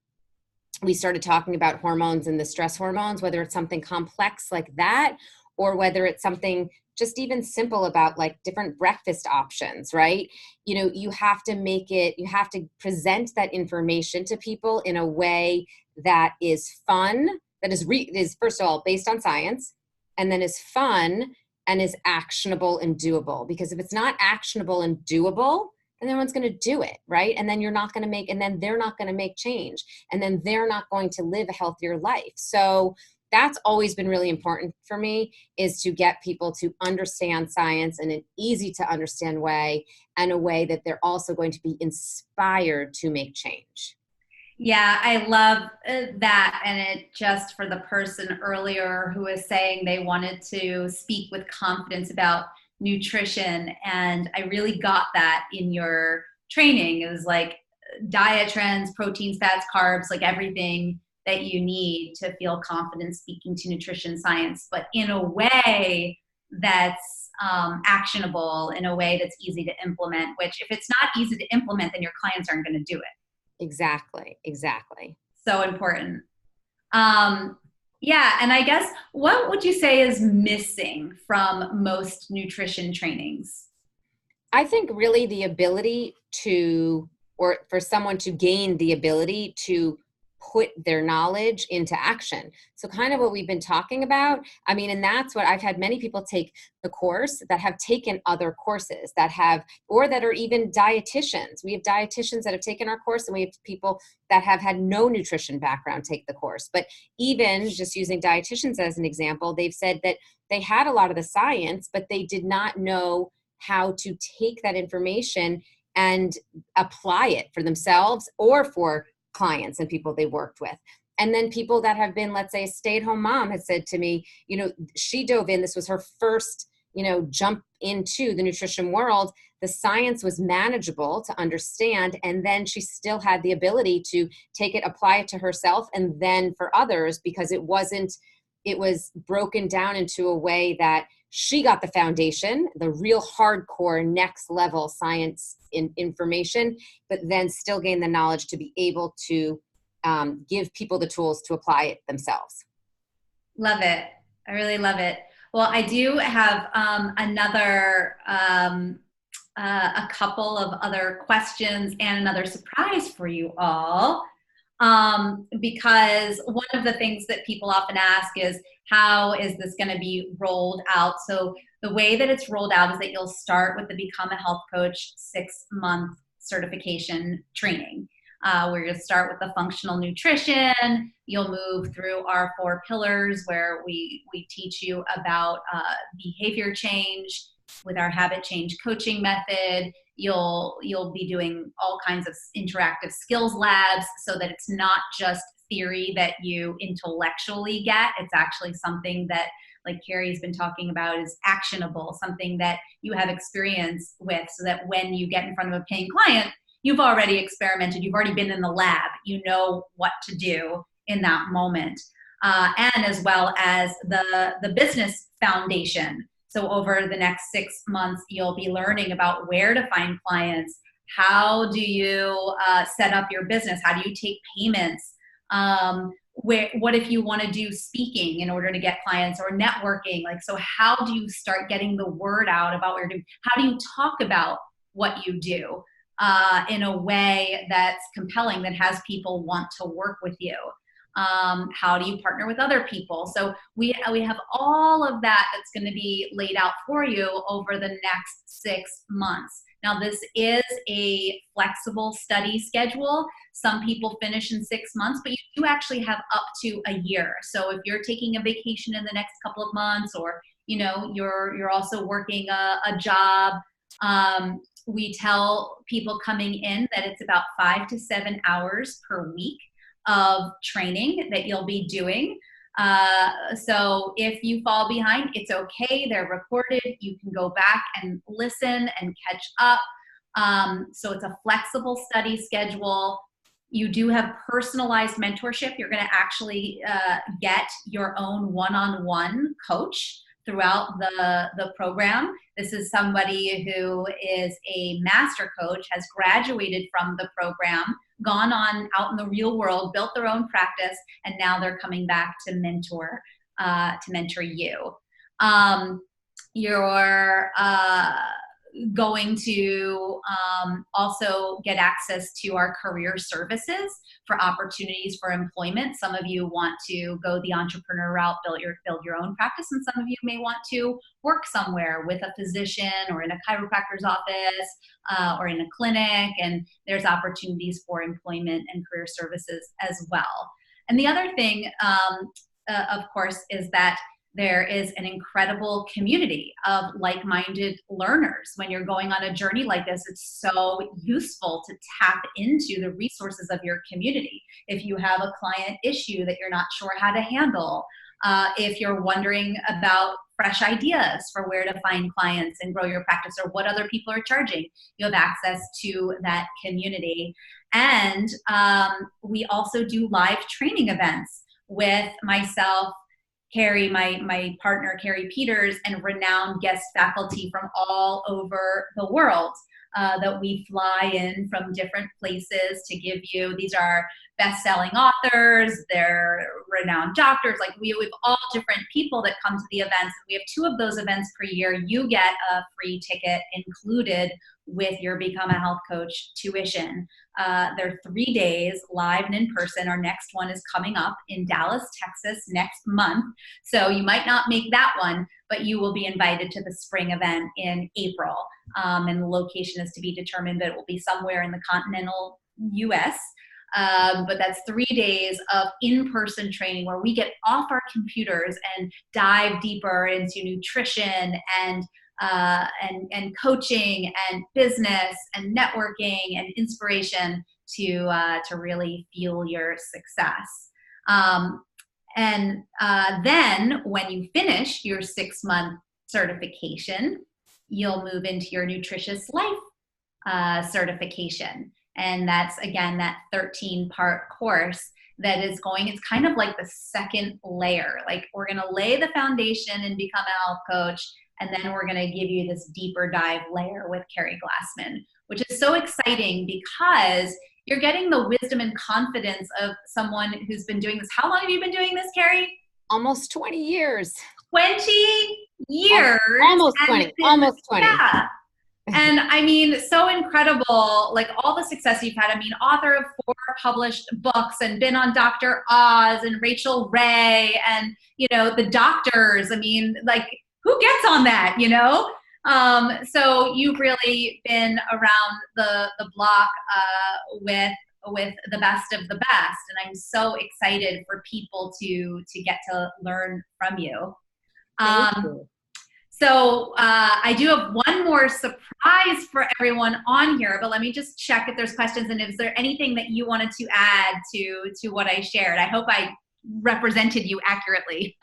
we started talking about hormones and the stress hormones, whether it's something complex like that, or whether it's something just even simple about like different breakfast options, right? You know, you have to present that information to people in a way that is fun, that is first of all based on science, and then is fun and is actionable and doable. Because if it's not actionable and doable, then no one's going to do it, right? And then you're not going to make, and then they're not going to make change, and then they're not going to live a healthier life. So that's always been really important for me, is to get people to understand science in an easy to understand way, and a way that they're also going to be inspired to make change. Yeah, I love that. And it just for the person earlier who was saying they wanted to speak with confidence about nutrition. And I really got that in your training. It was like diet trends, proteins, fats, carbs, like everything that you need to feel confident speaking to nutrition science, but in a way that's actionable, in a way that's easy to implement, which if it's not easy to implement, then your clients aren't going to do it. Exactly. So important. Yeah, and I guess what would you say is missing from most nutrition trainings? I think really the ability to, or for someone to gain the ability to put their knowledge into action. So kind of what we've been talking about. I mean, and that's what I've had many people take the course that have taken other courses that have, or that are even dietitians. We have dietitians that have taken our course, and we have people that have had no nutrition background take the course. But even just using dietitians as an example, they've said that they had a lot of the science, but they did not know how to take that information and apply it for themselves or for clients and people they worked with. And then people that have been, let's say, a stay-at-home mom has said to me, you know, she dove in, this was her first, you know, jump into the nutrition world. The science was manageable to understand, and then she still had the ability to take it, apply it to herself, and then for others, because it was broken down into a way that she got the foundation, the real hardcore next level science information, but then still gain the knowledge to be able to give people the tools to apply it themselves. Love it. I really love it. Well, I do have a couple of other questions and another surprise for you all. Because one of the things that people often ask is, how is this going to be rolled out? So the way that it's rolled out is that you'll start with the Become a Health Coach 6-month certification training, where you'll start with the functional nutrition. You'll move through our 4 pillars where we teach you about behavior change with our habit change coaching method. You'll be doing all kinds of interactive skills labs so that it's not just theory that you intellectually get. It's actually something that, like Carrie's been talking about, is actionable, something that you have experience with, so that when you get in front of a paying client, you've already experimented, you've already been in the lab, you know what to do in that moment. And as well as the business foundation. So over the next 6 months, you'll be learning about where to find clients. How do you set up your business? How do you take payments? What if you want to do speaking in order to get clients, or networking? Like, so how do you start getting the word out about what you're doing? How do you talk about what you do in a way that's compelling, that has people want to work with you? How do you partner with other people? So we have all of that that's going to be laid out for you over the next 6 months. Now, this is a flexible study schedule. Some people finish in 6 months, but you do actually have up to a year. So if you're taking a vacation in the next couple of months, or you're also working a job, we tell people coming in that it's about 5 to 7 hours per week of training that you'll be doing. So if you fall behind, it's okay. They're recorded. You can go back and listen and catch up. So it's a flexible study schedule. You do have personalized mentorship. You're going to actually get your own one-on-one coach throughout the program. This is somebody who is a master coach, has graduated from the program, gone on out in the real world, built their own practice, and now they're coming back to mentor you. You're going to also get access to our career services for opportunities for employment. Some of you want to go the entrepreneur route, build your own practice, and some of you may want to work somewhere with a physician, or in a chiropractor's office, or in a clinic, and there's opportunities for employment and career services as well. And the other thing, of course, is that there is an incredible community of like-minded learners. When you're going on a journey like this, it's so useful to tap into the resources of your community. If you have a client issue that you're not sure how to handle, if you're wondering about fresh ideas for where to find clients and grow your practice, or what other people are charging, you have access to that community. And we also do live training events with myself, Carrie, my partner, Carrie Peters, and renowned guest faculty from all over the world that we fly in from different places to give you. These are best-selling authors, they're renowned doctors. Like, we have all different people that come to the events. We have 2 of those events per year. You get a free ticket included with your Become a Health Coach tuition. They're 3 days live and in person. Our next one is coming up in Dallas, Texas next month. So you might not make that one, but you will be invited to the spring event in April. And the location is to be determined, but it will be somewhere in the continental US. But that's 3 days of in-person training where we get off our computers and dive deeper into nutrition and coaching and business and networking and inspiration to really fuel your success. And then when you finish your 6-month certification, you'll move into your Nutritious Life certification. And that's, again, that 13-part course that is it's kind of like the second layer. Like, we're going to lay the foundation and become a health coach, and then we're going to give you this deeper dive layer with Carrie Glassman, which is so exciting because you're getting the wisdom and confidence of someone who's been doing this. How long have you been doing this, Carrie? Almost 20 years. 20 years. Almost 20, almost 20. Yeah. And I mean, so incredible, like all the success you've had. I mean, author of 4 published books and been on Dr. Oz and Rachel Ray and, you know, the doctors. I mean, like who gets on that, you know? So you've really been around the block with the best of the best. And I'm so excited for people to get to learn from you. Thank you. So I do have one more surprise for everyone on here, but let me just check if there's questions and is there anything that you wanted to add to what I shared. I hope I represented you accurately.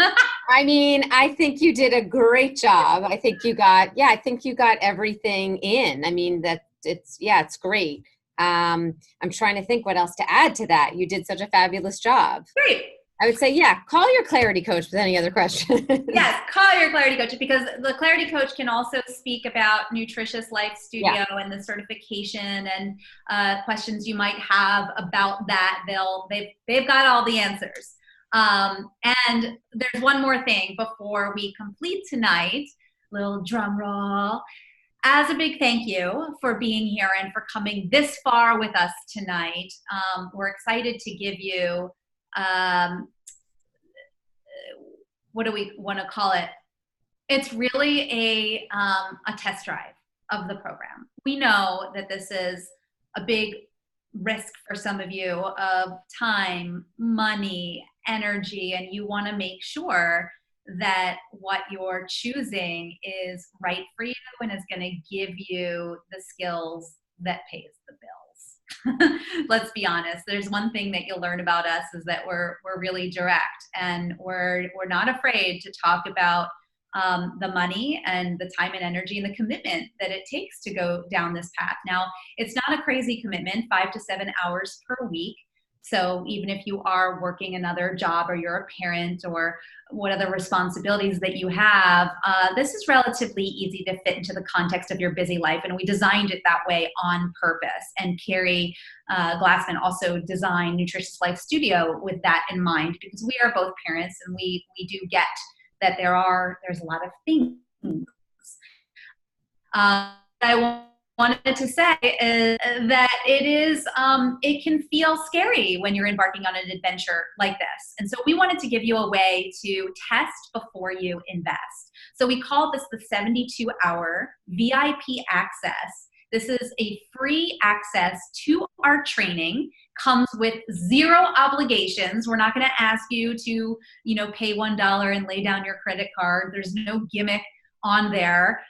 I mean, I think you did a great job. I think you got everything in. I mean, it's great. I'm trying to think what else to add to that. You did such a fabulous job. Great. I would say, yeah, call your clarity coach with any other questions. Yes, call your clarity coach because the clarity coach can also speak about Nutritious Life Studio and the certification and questions you might have about that. They've got all the answers. And there's one more thing before we complete tonight, little drum roll. As a big thank you for being here and for coming this far with us tonight. We're excited to give you what do we want to call it? It's really a test drive of the program. We know that this is a big risk for some of you of time, money, energy, and you want to make sure that what you're choosing is right for you and is going to give you the skills that pays the bills. Let's be honest. There's one thing that you'll learn about us is that we're really direct and we're not afraid to talk about the money and the time and energy and the commitment that it takes to go down this path. Now, it's not a crazy commitment, 5 to 7 hours per week. So even if you are working another job or you're a parent or what other responsibilities that you have, this is relatively easy to fit into the context of your busy life. And we designed it that way on purpose. And Carrie Glassman also designed Nutritious Life Studio with that in mind because we are both parents and we do get that there's a lot of things. I wanted to say is that it can feel scary when you're embarking on an adventure like this. And so we wanted to give you a way to test before you invest. So we call this the 72-hour VIP access. This is a free access to our training, comes with 0 obligations. We're not going to ask you to, pay $1 and lay down your credit card. There's no gimmick on there.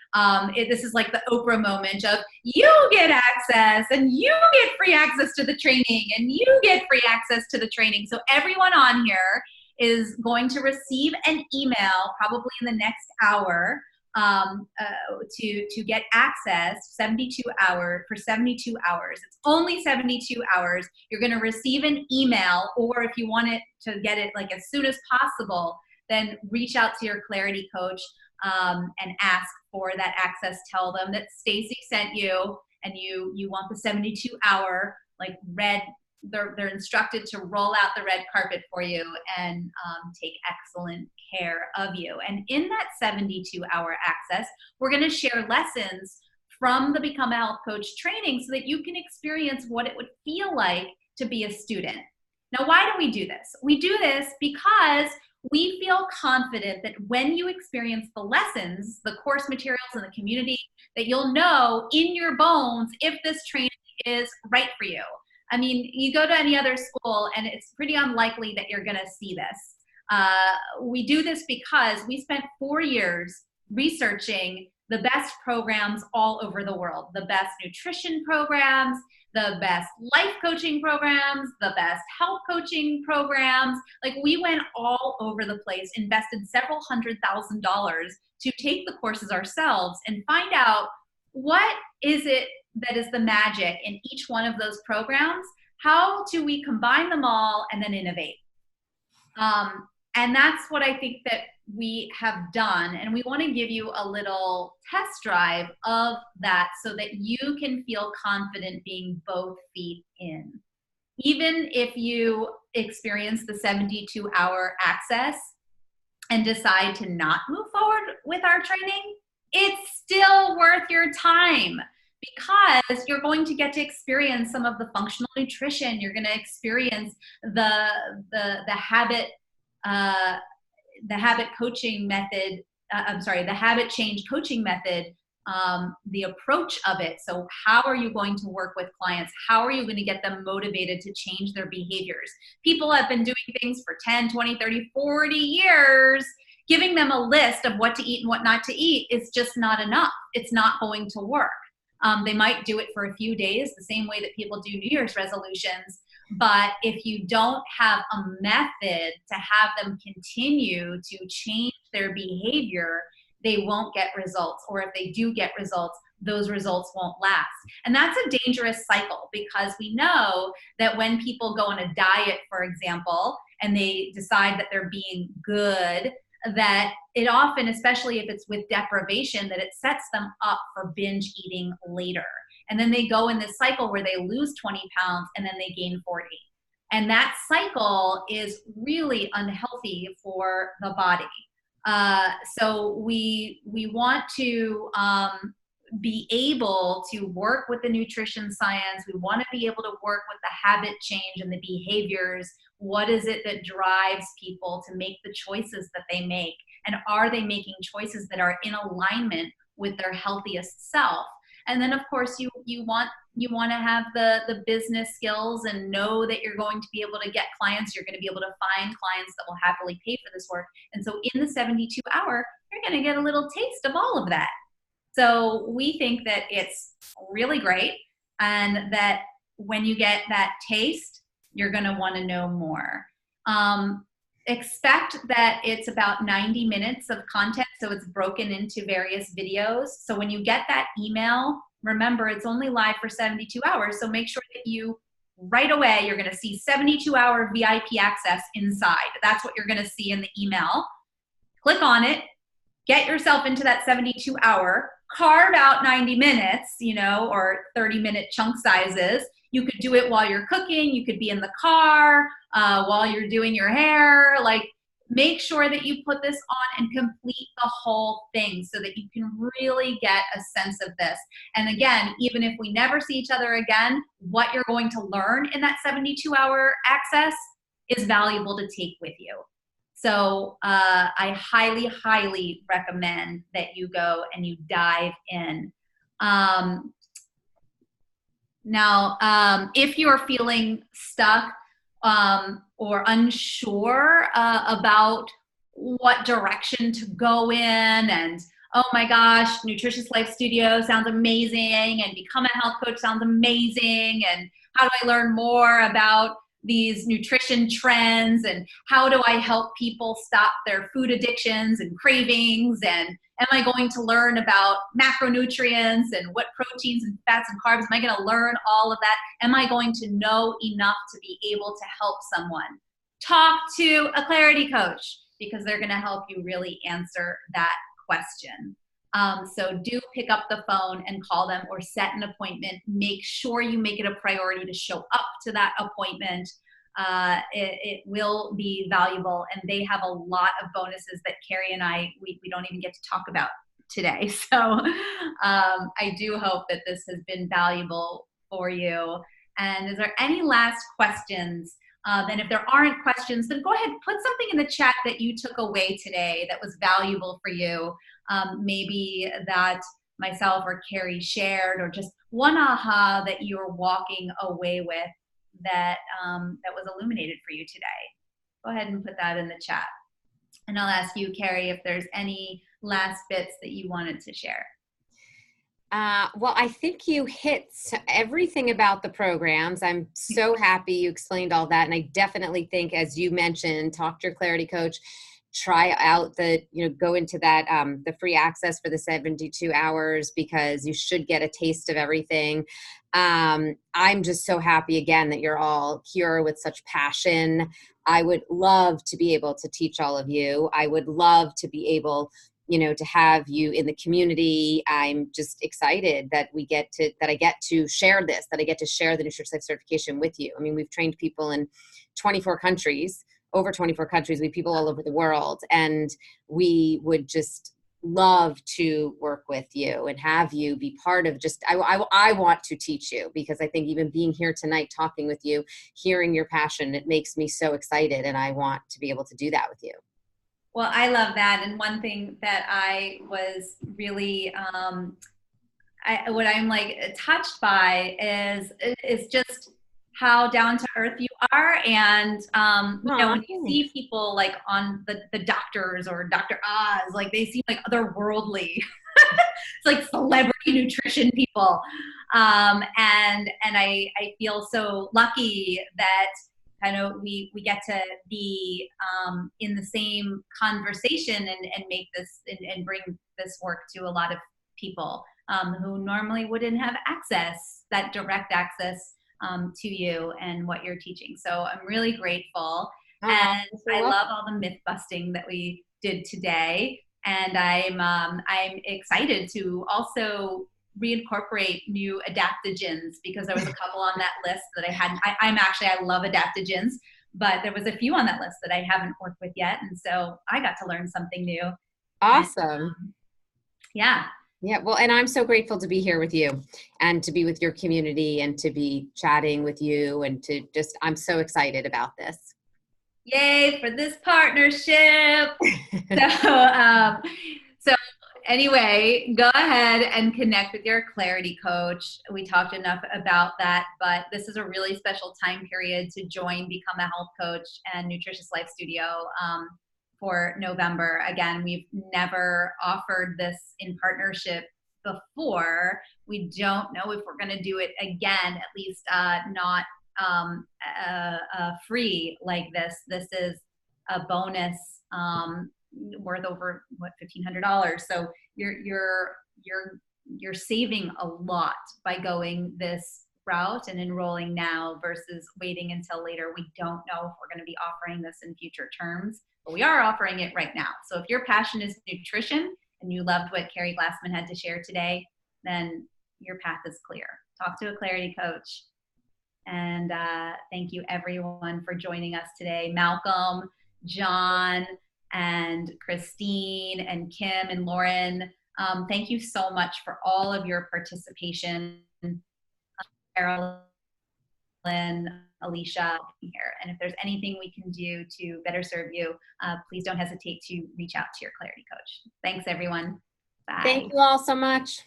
This is like the Oprah moment of you get access and you get free access to the training and you get free access to the training. So everyone on here is going to receive an email probably in the next hour to get access 72 hours for 72 hours. It's only 72 hours. You're going to receive an email, or if you want it to get it like as soon as possible, then reach out to your clarity coach and ask for that access. Tell them that Stacy sent you and you want the 72-hour like red. They're instructed to roll out the red carpet for you and take excellent care of you. And in that 72-hour access, we're going to share lessons from the Become a Health Coach training so that you can experience what it would feel like to be a student. Now, why do we do this? We do this because we feel confident that when you experience the lessons, the course materials, and the community, that you'll know in your bones if this training is right for you. I mean, you go to any other school and it's pretty unlikely that you're going to see this. We do this because we spent 4 years researching the best programs all over the world, the best nutrition programs, the best life coaching programs, the best health coaching programs. Like we went all over the place, invested several $100,000 to take the courses ourselves and find out what is it that is the magic in each one of those programs. How do we combine them all and then innovate? And that's what I think that we have done. And we want to give you a little test drive of that so that you can feel confident being both feet in. Even if you experience the 72-hour access and decide to not move forward with our training, it's still worth your time, because you're going to get to experience some of the functional nutrition. You're going to experience the habit uh, the habit coaching method. The habit change coaching method. The approach of it. So how are you going to work with clients? How are you going to get them motivated to change their behaviors? People have been doing things for 10, 20, 30, 40 years. Giving them a list of what to eat and what not to eat is just not enough. It's not going to work. They might do it for a few days, the same way that people do New Year's resolutions. But if you don't have a method to have them continue to change their behavior, they won't get results. Or if they do get results, those results won't last. And that's a dangerous cycle, because we know that when people go on a diet, for example, and they decide that they're being good, that it often, especially if it's with deprivation, that it sets them up for binge eating later. And then they go in this cycle where they lose 20 pounds and then they gain 40. And that cycle is really unhealthy for the body. So we want to be able to work with the nutrition science. We want to be able to work with the habit change and the behaviors. What is it that drives people to make the choices that they make? And are they making choices that are in alignment with their healthiest self? And then, of course, you want to have the business skills and know that you're going to be able to get clients. You're going to be able to find clients that will happily pay for this work. And so in the 72 hour, you're going to get a little taste of all of that. So we think that it's really great, and that when you get that taste, you're going to want to know more. Expect that it's about 90 minutes of content, so it's broken into various videos. So when you get that email, remember, it's only live for 72 hours, so make sure that you, right away, you're going to see 72-hour VIP access inside. That's what you're going to see in the email. Click on it, get yourself into that 72-hour, carve out 90 minutes, or 30-minute chunk sizes. You could do it while you're cooking. You could be in the car while you're doing your hair. Like, make sure that you put this on and complete the whole thing so that you can really get a sense of this. And again, even if we never see each other again, what you're going to learn in that 72-hour access is valuable to take with you. So I highly, highly recommend that you go and you dive in. Now, if you're feeling stuck or unsure about what direction to go in, and oh my gosh, Nutritious Life Studio sounds amazing, and Become a Health Coach sounds amazing, and how do I learn more about these nutrition trends, and how do I help people stop their food addictions and cravings, and am I going to learn about macronutrients and what proteins and fats and carbs? Am I going to learn all of that? Am I going to know enough to be able to help someone? Talk to a clarity coach, because they're going to help you really answer that question. So do pick up the phone and call them, or set an appointment. Make sure you make it a priority to show up to that appointment. It will be valuable, and they have a lot of bonuses that Carrie and I, we don't even get to talk about today. So I do hope that this has been valuable for you. And is there any last questions? Then if there aren't questions, then go ahead and put something in the chat that you took away today that was valuable for you. Maybe that myself or Carrie shared, or just one aha that you're walking away with that that was illuminated for you today. Go ahead and put that in the chat. And I'll ask you, Carrie, if there's any last bits that you wanted to share. Well, I think you hit everything about the programs. I'm so happy you explained all that. And I definitely think, as you mentioned, talk to your clarity coach, try out go into that, the free access for the 72 hours, because you should get a taste of everything. I'm just so happy again that you're all here with such passion. I would love to be able to teach all of you. I would love to be able to have you in the community. I'm just excited that I get to share this, that I get to share the Nutritious Life certification with you. I mean, we've trained people in 24 countries over 24 countries. We have people all over the world, and we would just love to work with you and have you be part of just, I want to teach you, because I think even being here tonight, talking with you, hearing your passion, it makes me so excited, and I want to be able to do that with you. Well, I love that. And one thing that I was really, what I'm like touched by is just how down to earth you are. And, you know, when you see people like on the doctors or Dr. Oz, like they seem like otherworldly. It's like celebrity nutrition people. And I feel so lucky that kind of we get to be in the same conversation and make this and bring this work to a lot of people who normally wouldn't have access, that direct access to you and what you're teaching. So I'm really grateful. And I love all the myth busting that we did today. And I'm excited to also reincorporate new adaptogens, because there was a couple on that list that I hadn't. I love adaptogens, but there was a few on that list that I haven't worked with yet. And so I got to learn something new. Awesome. And, yeah. Yeah, well, and I'm so grateful to be here with you and to be with your community and to be chatting with you and to just, I'm so excited about this. Yay for this partnership. So anyway, go ahead and connect with your Clarity coach. We talked enough about that, but this is a really special time period to join Become a Health Coach and Nutritious Life Studio for November. Again, we've never offered this in partnership before. We don't know if we're going to do it again, at least not free like this. This is a bonus worth over $1,500. So you're saving a lot by going this route and enrolling now versus waiting until later. We don't know if we're going to be offering this in future terms, but we are offering it right now. So if your passion is nutrition and you loved what Carrie Glassman had to share today, then your path is clear. Talk to a Clarity coach. And thank you everyone for joining us today. Malcolm, John, and Christine, and Kim, and Lauren. Thank you so much for all of your participation. Carolyn, Alicia, here. And if there's anything we can do to better serve you, please don't hesitate to reach out to your Clarity coach. Thanks, everyone. Bye. Thank you all so much.